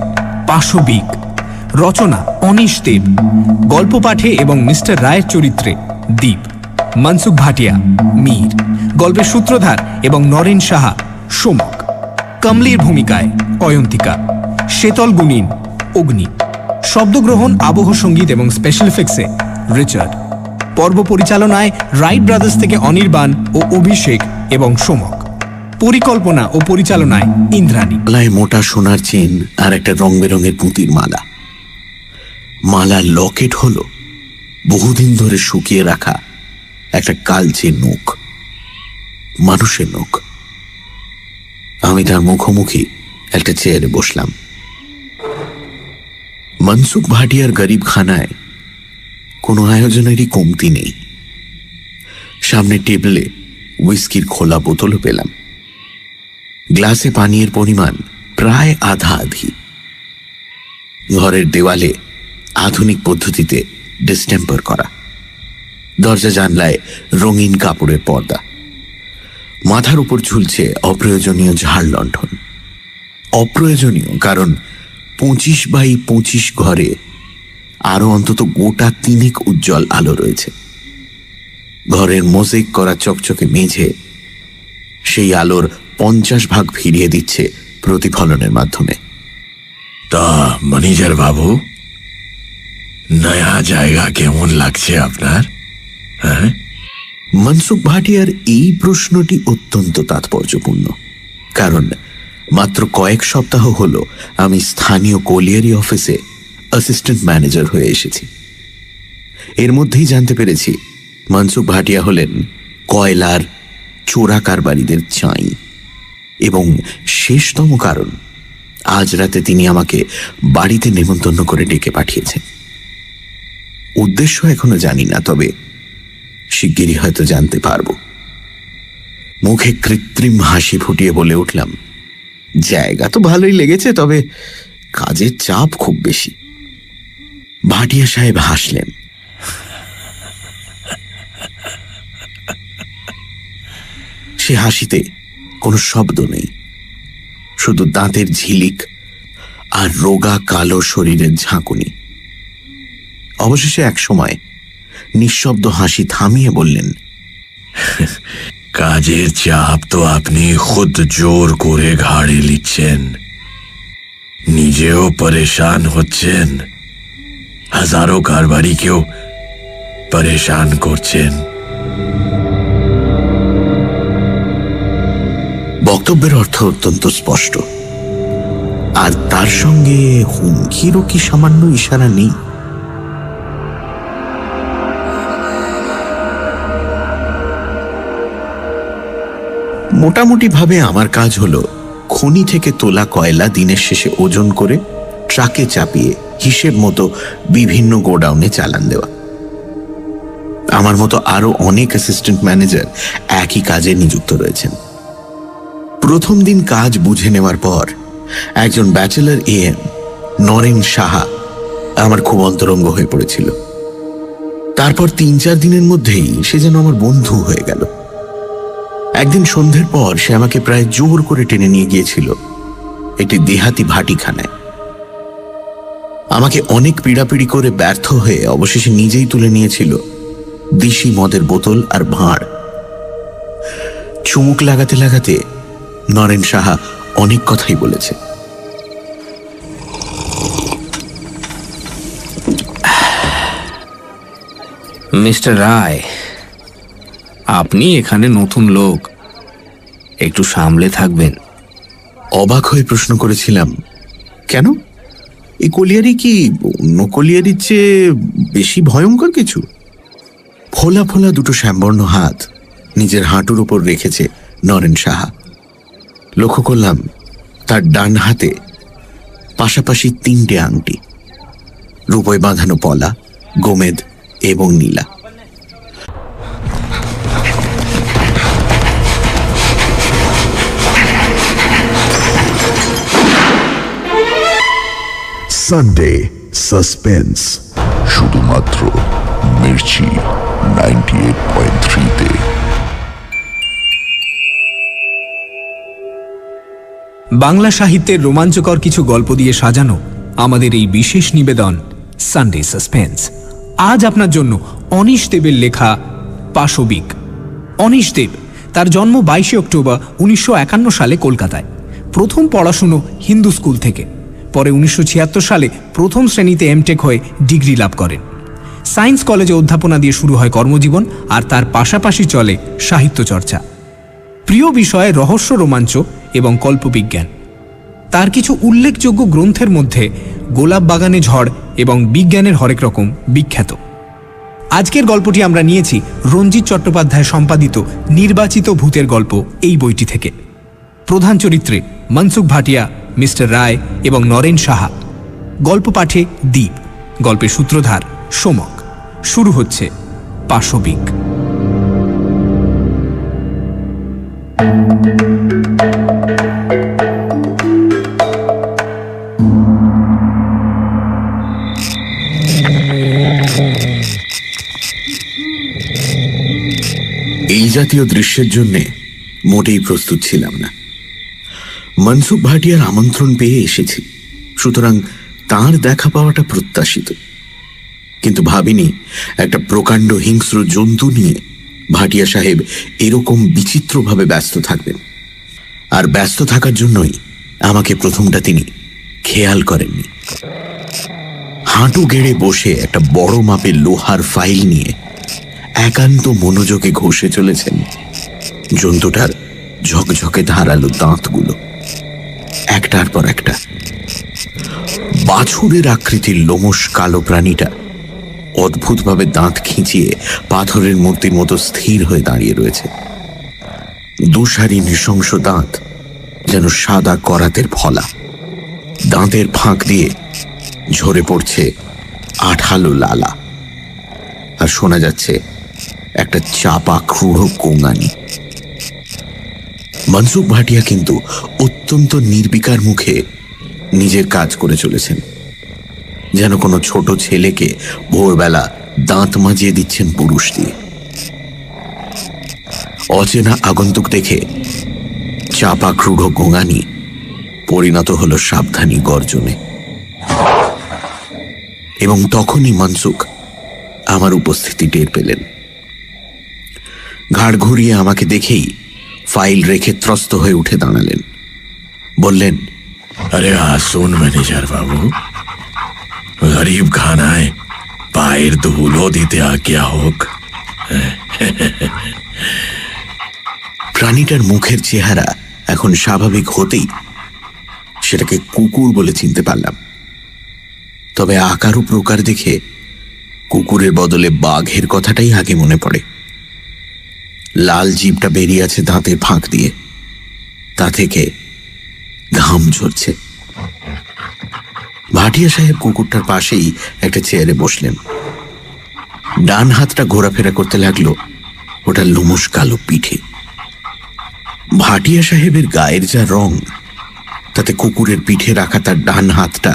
পাশবিক, রচনা অনিশ দেব, গল্প পাঠে এবং মিস্টার রায়ের চরিত্রে দীপ, মনসুখ ভাটিয়া মীর, গল্পের সূত্রধার এবং নরেন সাহা সোমক, কমলির ভূমিকায় অয়ন্তিকা, শীতল গুনিন অগ্নি, শব্দগ্রহণ, আবহ সঙ্গীত এবং স্পেশাল এফেক্টসে রিচার্ড, পর্ব পরিচালনায় রাইট ব্রাদার্স থেকে অনির্বাণ ও অভিষেক এবং সোমক, পরিকল্পনা ও পরিচালনায় ইন্দ্রাণী। গলায় মোটা সোনার চেন আর একটা রং বেরঙের পুঁতির মালা। মালার লকেট হলো বহুদিন ধরে শুকিয়ে রাখা একটা কালচে নখ, মানুষের নখ। আমি তার মুখোমুখি একটা চেয়ারে বসলাম। মনসুখ ভাটিয়ার গরিব খানায় কোনো আয়োজনেরই কমতি নেই। সামনে টেবিলে হুইস্কির খোলা বোতলও পেলাম। গ্লাসে পানীয়ের পরিমাণ প্রায় আধা আধি। ঘরের দেওয়ালে আধুনিক পদ্ধতিতে ডিস্টেম্পার করা, দরজা জানলায় রঙিন কাপড়ের পর্দা, মাথার উপর ঝুলছে অপ্রয়োজনীয় ঝাড় লণ্ঠন। অপ্রয়োজনীয় কারণ 25x25 ঘরে আরো অন্তত গোটা 3 উজ্জ্বল আলো রয়েছে। ঘরের মোজাইক করা চকচকে মেঝে সেই আলোর 50 ভাগ ফিরিয়ে দিচ্ছে প্রতিফলনের মাধ্যমে। তা ম্যানেজার বাবু, নয়া জায়গা কেমন লাগছে আপনার? হ্যাঁ, মনসুখ ভাটিয়ার এই প্রশ্নটি অত্যন্ত তাৎপর্যপূর্ণ, কারণ মাত্র কয়েক সপ্তাহ হলো আমি স্থানীয় কোলিয়ারি অফিসে অ্যাসিস্ট্যান্ট ম্যানেজার হয়ে এসেছি। এর মধ্যেই জানতে পেরেছি মনসুখ ভাটিয়া হলেন কয়লার চোরা কারবারিদের চাই, এবং শেষতম কারণ আজ রাতে তিনি আমাকে বাড়িতে নেমন্তন্ন করে ডেকে পাঠিয়েছেন। উদ্দেশ্য এখনো জানি না, তবে শিগগিরই হয়তো জানতে পারব। মুখে কৃত্রিম হাসি ফুটিয়ে বলে উঠলাম, জায়গা তো ভালোই লেগেছে, তবে কাজের চাপ খুব বেশি। ভাটিয়া সাহেব হাসলেন। সে হাসিতে কোনো শব্দ নেই, শুধু দাঁতের ঝিলিক আর রোগা কালো শরীরের ঝাঁকুনি। অবশেষে এক সময় নিঃশব্দ হাসি থামিয়ে বললেন, কাজের চাপ তো আপনি খুদ জোর করে ঘাড়ে নিচ্ছেন, নিজেও পরেশান হচ্ছেন, হাজারো কারবারিকেও পরেশান করছেন। বক্তব্যের অর্থ অত্যন্ত স্পষ্ট, আর তার সঙ্গে হুমকিরও কি সামান্য ইশারা নেই? মোটামুটি ভাবে আমার কাজ হলো খনি থেকে তোলা কয়লা দিনের শেষে ওজন করে ট্রাকে চাপিয়ে হিসেব মতো বিভিন্ন গোডাউনে চালান দেওয়া। আমার মতো আরো অনেক অ্যাসিস্ট্যান্ট ম্যানেজার একই কাজে নিযুক্ত রয়েছেন। প্রথম দিন কাজ বুঝে নেওয়ার পর একজন ব্যাচেলর এএম নরেন সাহা আমার খুব অন্তরঙ্গ হয়ে পড়েছিল। তারপর ৩-৪ দিনের মধ্যেই সে যেন আমার বন্ধু হয়ে গেল। একদিন সন্ধ্যের পর সে আমাকে প্রায় জোর করে টেনে নিয়ে গিয়েছিল একটি দেহাতি ভাটিখানায়। আমাকে অনেক পীড়াপিড়ি করে ব্যর্থ হয়ে অবশেষে নিজেই তুলে নিয়েছিল দিশি মদের বোতল আর ভাঁড়। চুমুক লাগাতে লাগাতে নরেন সাহা অনেক কথাই বলেছে। মিস্টার রায়, আপনি এখানে নতুন লোক, একটু সামলে থাকবেন। অবাক হয়ে প্রশ্ন করেছিলাম, কেন? এই কলিয়ারি কি অন্য কলিয়ারির চেয়ে বেশি ভয়ঙ্কর কিছু? ফোলা ফোলা দুটো শ্যামবর্ণ হাত নিজের হাঁটুর উপর রেখেছে নরেন সাহা। লক্ষ্য করলাম তার ডান হাতে পাশাপাশি 3টে আংটি, রূপোয় বাঁধানো পলা, গোমেদ এবং নীলা। সানডে সাসপেন্স, শুধুমাত্র মির্চি 98.3-তে। বাংলা সাহিত্যের রোমাঞ্চকর কিছু গল্প দিয়ে সাজানো আমাদের এই বিশেষ নিবেদন সানডে সাসপেন্স। আজ আপনার জন্য অনিশ দেবের লেখা পাশবিক। অনিশ দেব, তার জন্ম 22 অক্টোবর 1951 সালে কলকাতায়। প্রথম পড়াশুনো হিন্দু স্কুল থেকে, পরে 1976 সালে প্রথম শ্রেণীতে এমটেক হয়ে ডিগ্রি লাভ করেন। সায়েন্স কলেজে অধ্যাপনা দিয়ে শুরু হয় কর্মজীবন, আর তার পাশাপাশি চলে সাহিত্য চর্চা। প্রিয় বিষয় রহস্য, রোমাঞ্চ এবং কল্পবিজ্ঞান। তার কিছু উল্লেখযোগ্য গ্রন্থের মধ্যে গোলাপ বাগানে ঝড় এবং বিজ্ঞানের হরেক রকম বিখ্যাত। আজকের গল্পটি আমরা নিয়েছি রঞ্জিত চট্টোপাধ্যায় সম্পাদিত নির্বাচিত ভূতের গল্প এই বইটি থেকে। প্রধান চরিত্রে মনসুখ ভাটিয়া, মিস্টার রায় এবং নরেন সাহা। গল্প পাঠে দ্বীপ, গল্পের সূত্রধার সোমক। শুরু হচ্ছে পাশবিক। এই জাতীয় দৃশ্যের জন্য মোটেই প্রস্তুত ছিলাম না। মনসুখ ভাটিয়ার আমন্ত্রণ পেয়ে এসেছি, সুতরাং তার দেখা পাওয়াটা প্রত্যাশিত। কিন্তু ভাবিনি একটা প্রকাণ্ড হিংস্র জন্তু নিয়ে ভাটিয়া সাহেব এরকম বিচিত্রভাবে ব্যস্ত থাকবেন। আর ব্যস্ত থাকার জন্যই আমাকে প্রথমটা তিনি খেয়াল করেননি। হাঁটু গেড়ে বসে একটা বড় মাপের লোহার ফাইল নিয়ে একান্ত মনোযোগে ঘষে চলেছেন জন্তুটার ঝকঝকে ধারালো দাঁতগুলো, একটার পর একটা। বাছুরের আকৃতির লোমশ কালো প্রাণীটা অদ্ভুতভাবে দাঁত খিঁচিয়ে পাথরের মূর্তির মতো স্থির হয়ে দাঁড়িয়ে রয়েছে। দুসারি নৃশংস দাঁত যেন সাদা করাতের ফলা। দাঁতের ফাঁক দিয়ে ঝরে পড়ছে আঠালো লালা, আর শোনা যাচ্ছে একটা চাপা ক্রূঢ় গোঙানি। মনসুখ ভাটিয়া কিন্তু অত্যন্ত নির্বিকার মুখে নিজের কাজ করে চলেছেন, যেন কোনো ছোট ছেলেকে ভোরবেলা দাঁত মাজিয়ে দিচ্ছেন পুরুষ দিয়ে। অচেনা আগন্তুক দেখে চাপা ক্রূঢ় গোঙানি পরিণত হলো সাবধানী গর্জনে। এবং তখনই মনসুখ আমার উপস্থিতি টের পেলেন। ঘাড় ঘুরিয়ে আমাকে দেখেই ফাইল রেখে ত্রস্ত হয়ে উঠে দাঁড়ালেন। বললেন, আরে আসুন ম্যানেজার বাবু, গরিব খানায় পায়ের ধুলো দিতে আজ্ঞা হোক। প্রাণীটার মুখের চেহারা এখন স্বাভাবিক হতেই সেটাকে কুকুর বলে চিনতে পারলাম। তবে আকার ও প্রকার দেখে কুকুরের বদলে বাঘের কথাটাই আগে মনে পড়ে। লাল জিভটা বেরিয়ে আছে দাঁতের ফাঁক দিয়ে, তা থেকে ঘাম ঝরছে। ভাটিয়া সাহেব কুকুরটার পাশেই একটা চেয়ারে বসলেন। ডান হাতটা ঘোরাফেরা করতে লাগলো ওটার লোমশ কালো পিঠে। ভাটিয়া সাহেবের গায়ের যা রং, তাতে কুকুরের পিঠে রাখা তার ডান হাতটা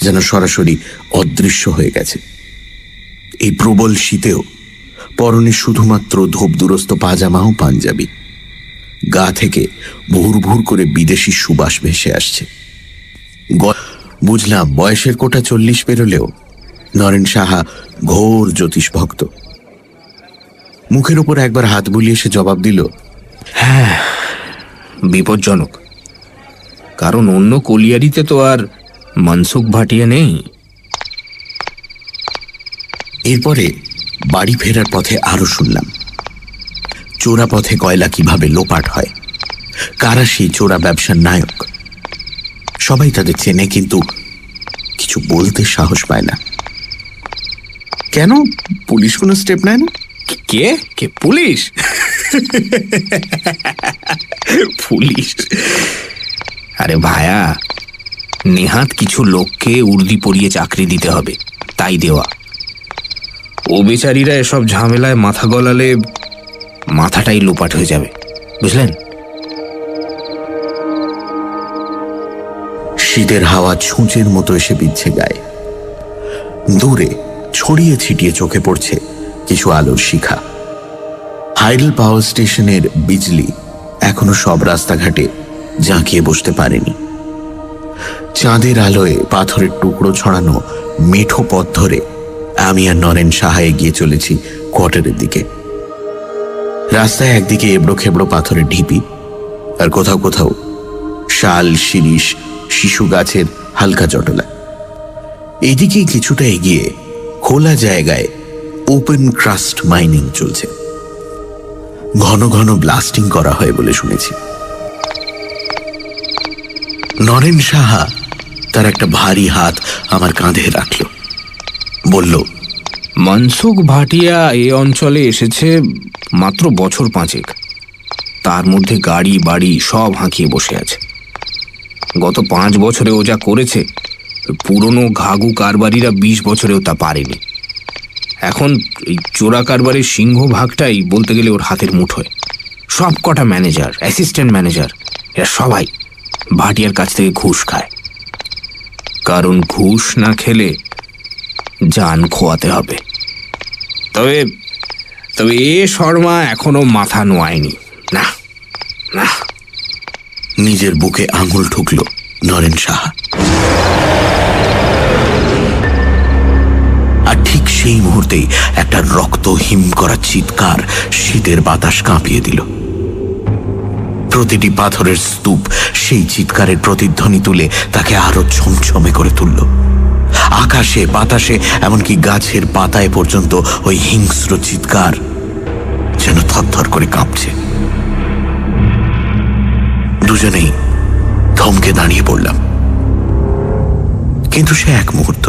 যেন সরাসরি অদৃশ্য হয়ে গেছে। এই প্রবল শীতেও পরনে শুধুমাত্র ধোপদুরস্ত পাজামা ও পাঞ্জাবি। গা থেকে ভুর ভুর করে বিদেশি সুবাস ভেসে আসছে। বুঝলাম বয়সের কোটা 40 পেরোলেও নরেন সাহা ঘোর জ্যোতিষ ভক্ত। মুখের ওপর একবার হাত বুলিয়ে সে জবাব দিল, হ্যাঁ, বিপজ্জনক। কারণ অন্য কলিয়ারিতে তো আর মনসুখ ভাটিয়া নেই। এরপরে বাড়ি ফেরার পথে আরো শুনলাম চোরা পথে কয়লা কিভাবে লোপাট হয়, কারা সেই চোরা ব্যবসার নায়ক। সবাই তাদের চেনে, কিন্তু কিছু বলতে সাহস পায় না। কেন পুলিশ কোনো স্টেপ নেয় না? কে কে পুলিশ? পুলিশ? আরে ভায়া, নেহাত কিছু লোককে উর্দি পরিয়ে চাকরি দিতে হবে, তাই দেওয়া। ও বেচারীরা এসব ঝামেলায় মাথা গলালে মাথাটাই লোপাট হয়ে যাবে, বুঝলেন? শীতের হাওয়া ছুঁচের মতো এসে বিচ্ছে গায়ে। দূরে ছড়িয়ে ছিটিয়ে চোখে পড়ছে কিছু আলোর শিখা। হাইডেল পাওয়ার স্টেশনের বিজলি এখনো সব রাস্তাঘাটে জাঁকিয়ে বসতে পারেনি। চাঁদের আলোয় পাথরের টুকরো ছড়ানো মেঠো পথ ধরে আমি আর নরেন সাহা এগিয়ে চলেছি কোয়ার্টারের দিকে। রাস্তায় একদিকে এবড়ো খেবড়ো পাথরের ঢিপি, আর কোথাও কোথাও শাল, শিরিষ, শিশু গাছের হালকা জটলা। এইদিকেই কিছুটা এগিয়ে খোলা জায়গায় ওপেন ক্রাস্ট মাইনিং চলছে। ঘন ঘন ব্লাস্টিং করা হয় বলে শুনেছি। নরেন সাহা তার একটা ভারী হাত আমার কাঁধে রাখল, বলল, মনসুখ ভাটিয়া এ অঞ্চলে এসেছে মাত্র বছর 5। তার মধ্যে গাড়ি বাড়ি সব হাঁকিয়ে বসে আছে। গত 5 বছরে ও যা করেছে, পুরনো ঘাগু কারবারিরা 20 বছরেও তা পারেনি। এখন এই চোরা কারবারের সিংহভাগটাই বলতে গেলে ওর হাতের মুঠোয়। সব কটা ম্যানেজার, অ্যাসিস্ট্যান্ট ম্যানেজার, এরা সবাই ভাটিয়ার কাছ থেকে ঘুষ খায়। কারণ ঘুষ না খেলে জান খোয়াতে হবে। তবে তবে এ শর্মা এখনো মাথা নোয়ায়নি। না না। নিজের বুকে আঙুল ঠুকল নরেন সাহা। আর ঠিক সেই মুহূর্তেই একটা রক্ত হিম করা চিৎকার শীতের বাতাস কাঁপিয়ে দিল। প্রতিটি পাথরের স্তূপ সেই চিৎকারের প্রতিধ্বনি তুলে তাকে আরো ছমছমে করে তুলল। আকাশে বাতাসে এমনকি গাছের পাতায় পর্যন্ত ওই হিংস্র চিৎকার যেন থরথর করে কাঁপছে। দুজনেই থমকে দাঁড়িয়ে পড়লাম। কিন্তু সে এক মুহূর্ত।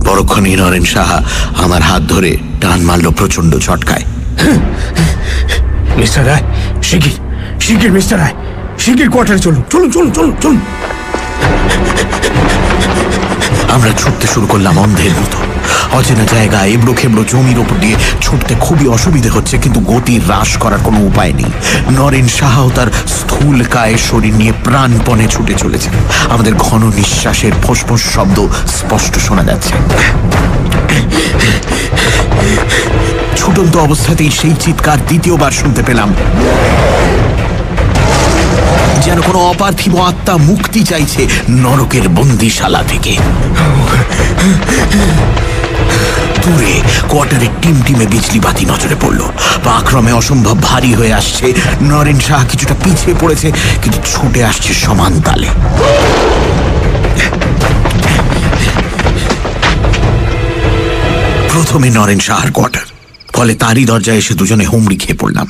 পরক্ষণেই নরেন সাহা আমার হাত ধরে টান মারল প্রচন্ড ঝটকায়। মিস্টার রায়, শিগগির শিগগির মিস্টার রায়, শিগগির কোয়ার্টারে চলুন, চলুন চলুন চলুন চলুন। আমরা ছুটতে শুরু করলাম অন্ধের মতো। অচেনা জায়গায় এবড়ো খেবড়ো জমির ওপর দিয়ে ছুটতে খুবই অসুবিধে হচ্ছে, কিন্তু গতি হ্রাস করার কোনো উপায় নেই। নরেন সাহাও তার স্থূল কায়ের শরীর নিয়ে প্রাণপণে ছুটে চলেছে। আমাদের ঘন নিঃশ্বাসের ফোঁস-ফোঁস শব্দ স্পষ্ট শোনা যাচ্ছে। ছুটন্ত অবস্থাতেই সেই চিৎকার দ্বিতীয়বার শুনতে পেলাম, যেন কোনো অপার্থিব আত্মা মুক্তি চাইছে নরকের বন্দিশালা থেকে। দূরে কোয়ার্টারে টিমটিমে বিজলি বাতি নজরে পড়ল। পাক্রমে অসম্ভব ভারী হয়ে আসছে। নরেন সাহা কিছুটা পিছিয়ে পড়েছে, কিন্তু ছুটে আসছে সমান তালে। প্রথমে নরেন সাহার কোয়ার্টার, ফলে তারই দরজায় এসে দুজনে হুমড়ি খেয়ে পড়লাম।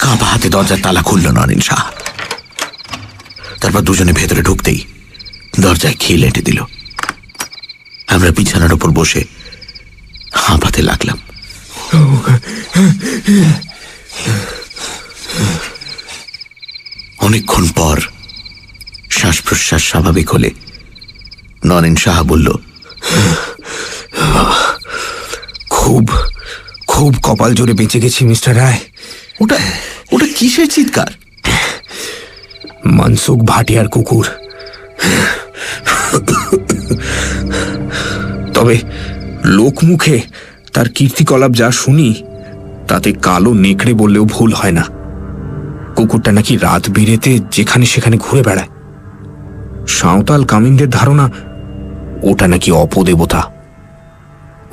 কাঁপা হাতে দরজার তালা খুলল নরেন সাহা। তারপর দুজনে ভেতরে ঢুকতেই দরজায় খিল এঁটে দিল। আমরা বিছানার ওপর বসে হাঁপাতে লাগলাম। অনেকক্ষণ পর শ্বাস প্রশ্বাস স্বাভাবিক হলে নরেন সাহা বলল, খুব খুব কপাল জোরে বেঁচে গেছি মিস্টার রায়। ওটা ওটা কিসের চিৎকার? মনসুখ ভাটিয়ার কুকুর। তবে লোকমুখে তার কীর্তিকলাপ যা শুনি তাতে কালো নেকড়ে বললেও ভুল হয় না। কুকুরটা নাকি রাত বিরেতে যেখানে সেখানে ঘুরে বেড়ায়। সাঁওতাল কামিনদের ধারণা ওটা নাকি অপদেবতা।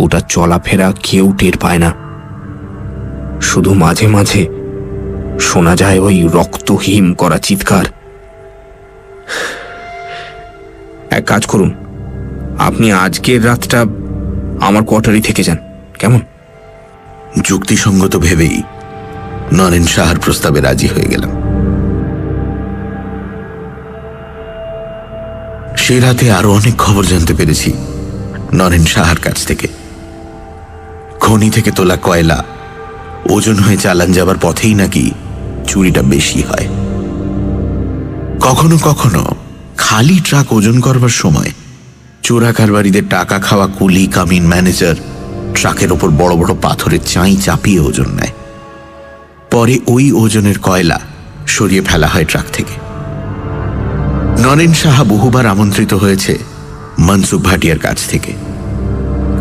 ওটা চলাফেরা কেউ টের পায় না, শুধু মাঝে মাঝে শোনা যায় ওই রক্তহীন করা চিৎকার। এক কাজ করুন, আপনি আজকের রাতটা আমার কোয়ার্টারে থেকে যান, কেমন? যুক্তিসঙ্গত ভেবেই নরেন সাহার প্রস্তাবে রাজি হয়ে গেলাম। সে রাতে আরো অনেক খবর জানতে পেরেছি নরেন সাহার কাছ থেকে। খনি থেকে তোলা কয়লা ওজন হয়ে চালান যাবার পথেই নাকি চুরিটা বেশি হয়। কখনো কখনো খালি ট্রাক ওজন করবার সময় চোরা কারবারিদের টাকা খাওয়া কুলি কামিন ম্যানেজার ট্রাকের ওপর বড় বড় পাথরের চাই চাপিয়ে ওজন নেয়। পরে ওই ওজনের কয়লা সরিয়ে ফেলা হয় ট্রাক থেকে। নরেন সাহা বহুবার আমন্ত্রিত হয়েছে মনসুখ ভাটিয়ার কাছ থেকে,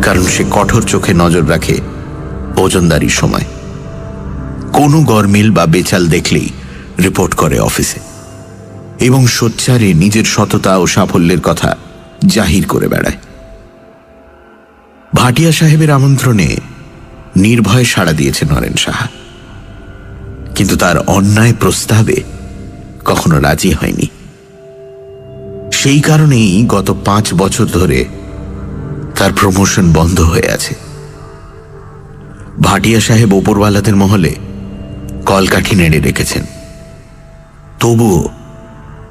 কারণ সে কঠোর চোখে নজর রাখে ওজনদারির সময়। কোনো গরমিল বা বেচাল দেখলেই রিপোর্ট করে অফিসে, এবং সোচ্চারে নিজের সততা ও সাফল্যের কথা জাহির করে বেড়ায়। ভাটিয়া সাহেবের আমন্ত্রণে নির্ভয়ে সাড়া দিয়েছে নরেন সাহা, কিন্তু তার অন্যায় প্রস্তাবে কখনো রাজি হয়নি। সেই কারণেই গত 5 বছর ধরে তার প্রমোশন বন্ধ হয়ে আছে। ভাটিয়া সাহেব ওপরওয়ালাদের মহলে কলকাঠি নেড়ে রেখেছেন, তবুও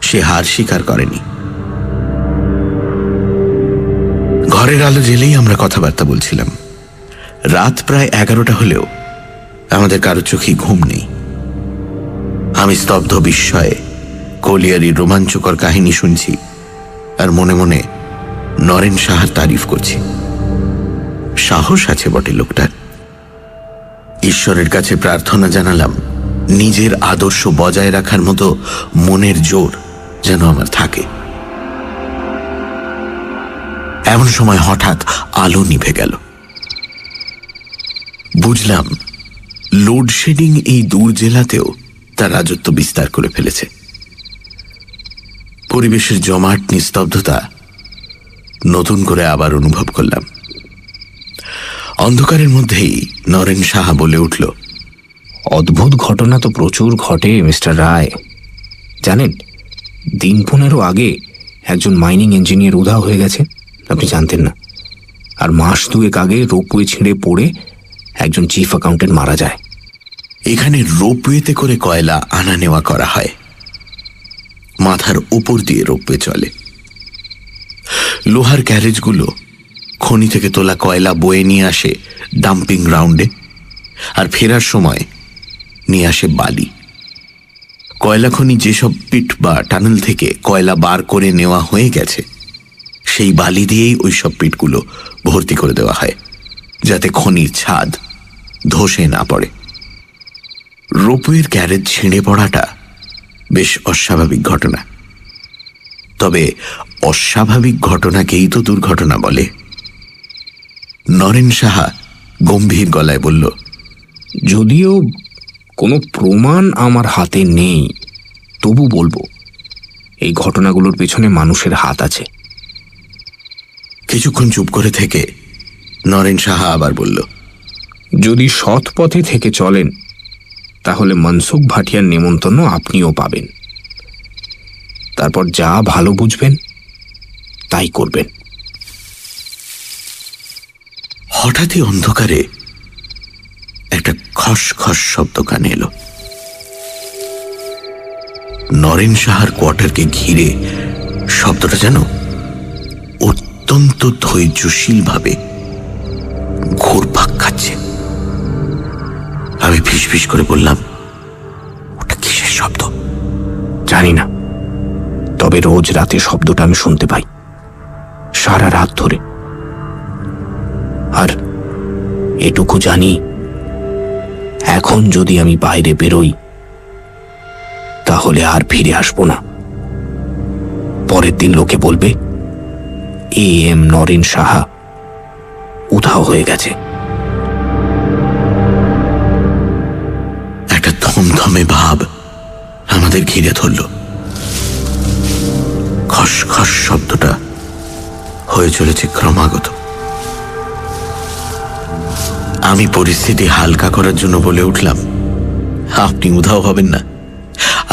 সে হার স্বীকার করেনি। ঘরের আলো জ্বেলেই আমরা কথাবার্তা বলছিলাম। রাত প্রায় 11টা হলেও আমাদের কারো চোখেই ঘুম নেই। আমি স্তব্ধ বিস্ময়ে কলিয়ারির রোমাঞ্চকর কাহিনী শুনছি, আর মনে মনে নরেন সাহার তারিফ করছি। সাহস আছে বটে লোকটার। ঈশ্বরের কাছে প্রার্থনা জানালাম নিজের আদর্শ বজায় রাখার মতো মনের জোর যেন আমার থাকে। এমন সময় হঠাৎ আলো নিভে গেল। বুঝলাম লোডশেডিং এই দূর জেলাতেও তার রাজত্ব বিস্তার করে ফেলেছে। পরিবেশের জমাট নিস্তব্ধতা নতুন করে আবার অনুভব করলাম। অন্ধকারের মধ্যেই নরেন সাহা বলে উঠল, অদ্ভুত ঘটনা তো প্রচুর ঘটে মিস্টার রায়। জানেন, দিন 15 আগে একজন মাইনিং ইঞ্জিনিয়ার উধাও হয়ে গেছে, আপনি জানতেন না। আর মাস 2 আগে রোপওয়ে ছিঁড়ে পড়ে একজন চিফ অ্যাকাউন্টেন্ট মারা যায়। এখানে রোপওয়েতে করে কয়লা আনা নেওয়া করা হয়। মাথার উপর দিয়ে রোপওয়ে চলে। লোহার ক্যারেজগুলো খনি থেকে তোলা কয়লা বয়ে নিয়ে আসে ডাম্পিং গ্রাউন্ডে, আর ফেরার সময় নিয়ে আসে বালি। কয়লা খনি যেসব পিট বা টানেল থেকে কয়লা বার করে নেওয়া হয়ে গেছে, সেই বালি দিয়েই ওই সব পিটগুলো ভর্তি করে দেওয়া হয়, যাতে খনির ছাদ ধসে না পড়ে। রোপওয়ের ক্যারেজ ছিঁড়ে পড়াটা বেশ অস্বাভাবিক ঘটনা। তবে অস্বাভাবিক ঘটনাকেই তো দুর্ঘটনা বলে। নরেন সাহা গম্ভীর গলায় বলল, যদিও কোনো প্রমাণ আমার হাতে নেই, তবু বলবো এই ঘটনাগুলোর পেছনে মানুষের হাত আছে। কিছুক্ষণ চুপ করে থেকে নরেন সাহা আবার বলল, যদি সৎ পথে থেকে চলেন তাহলে মনসুখ ভাটিয়ার নেমন্তন্ন আপনিও পাবেন। তারপর যা ভালো বুঝবেন তাই করবেন। হঠাৎই অন্ধকারে একটা খসখস শব্দ কানে এলো। নরেন সাহার কোয়ার্টারকে ঘিরে শব্দটা যেন অত্যন্ত ধৈর্যশীল ভাবে ঘুরপাক খাচ্ছে। আমি ফিস করে বললাম, ওটা কিসের শব্দ? জানি না, তবে রোজ রাতে শব্দটা আমি শুনতে পাই, সারা রাত ধরে। আর এটুকু জানি, এখন যদি আমি বাইরে বেরোই তাহলে আর ফিরে আসবো না। পরের দিন লোকে বলবে এম নরেন সাহা উধাও হয়ে গেছে। একটা থমথমে ভাব আমাদের ঘিরে ধরল। খসখস শব্দটা হয়ে চলেছে ক্রমাগত। আমি পরিস্থিতি হালকা করার জন্য বলে উঠলাম, আপনি উধাও হবেন না,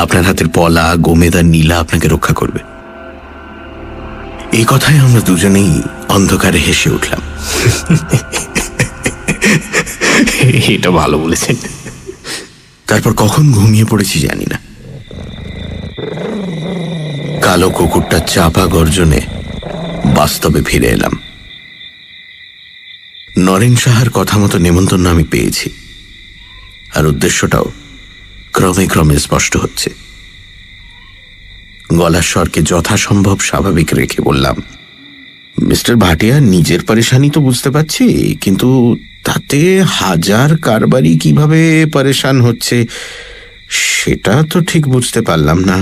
আপনার হাতের পলা, গোমেদ আর নীলা আপনাকে রক্ষা করবে। এই কথায় আমরা দুজনেই অন্ধকারে হেসে উঠলাম। এটা ভালো বলেছেন। তারপর কখন ঘুমিয়ে পড়েছি জানি না। কালো কুকুরটা চাপা গর্জনে বাস্তবে ফিরে এলাম। নরেন সাহার কথা মতো নেমন্তন্ন আমি পেয়েছি, আর উদ্দেশ্যটাও ক্রমে ক্রমে স্পষ্ট হচ্ছে। গলার স্বরকে যথাসম্ভব স্বাভাবিক রেখে বললাম, মিস্টার ভাটিয়া, নিজের পরেশানি তো বুঝতে পারছি, কিন্তু তাতে হাজার কারবারি কিভাবে পরেশান হচ্ছে সেটা তো ঠিক বুঝতে পারলাম না।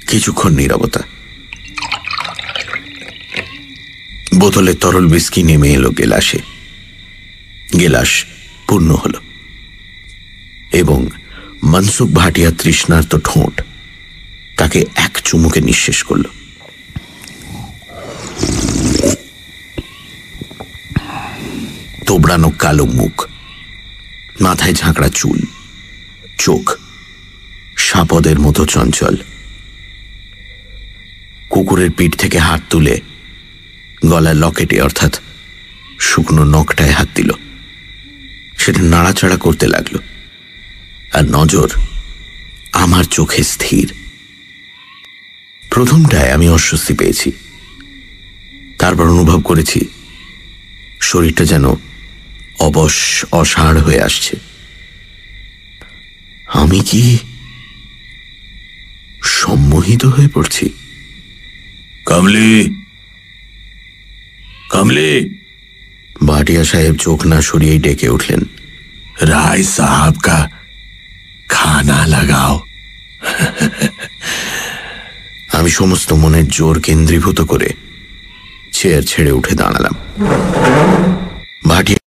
কিছুক্ষণ নীরবতা। বোতলের তরল বিস্কি নেমে এলো গেলাসে। গেলাস পূর্ণ হল এবং মনসুখ ভাটিয়া তৃষ্ণার্ত ঠোঁট তাকে এক চুমুকে নিঃশেষ করল। তোবড়ানো কালো মুখ, মাথায় ঝাঁকড়া চুল, চোখ সাপদের মতো চঞ্চল। কুকুরের পিঠ থেকে হাত তুলে গলার লকেটে অর্থাৎ শুকনো নখটায় হাত দিল। সেটা নাড়াচাড়া করতে লাগলো, আর নজর আমার চোখে স্থির। প্রথমটায় আমি অস্বস্তি পেয়েছি, তারপর অনুভব করেছি শরীরটা যেন অবশ অসাড় হয়ে আসছে। আমি কি সম্মোহিত হয়ে পড়ছি? कमली, कमली। ভাটিয়া সাহেব চোখ না সরিয়েই ডেকে উঠলেন, राय साहब का खाना लगाओ। আমি সমস্ত মনের জোর কেন্দ্রীভূত করে চেয়ার ছেড়ে উঠে দাঁড়ালাম। ভাটিয়া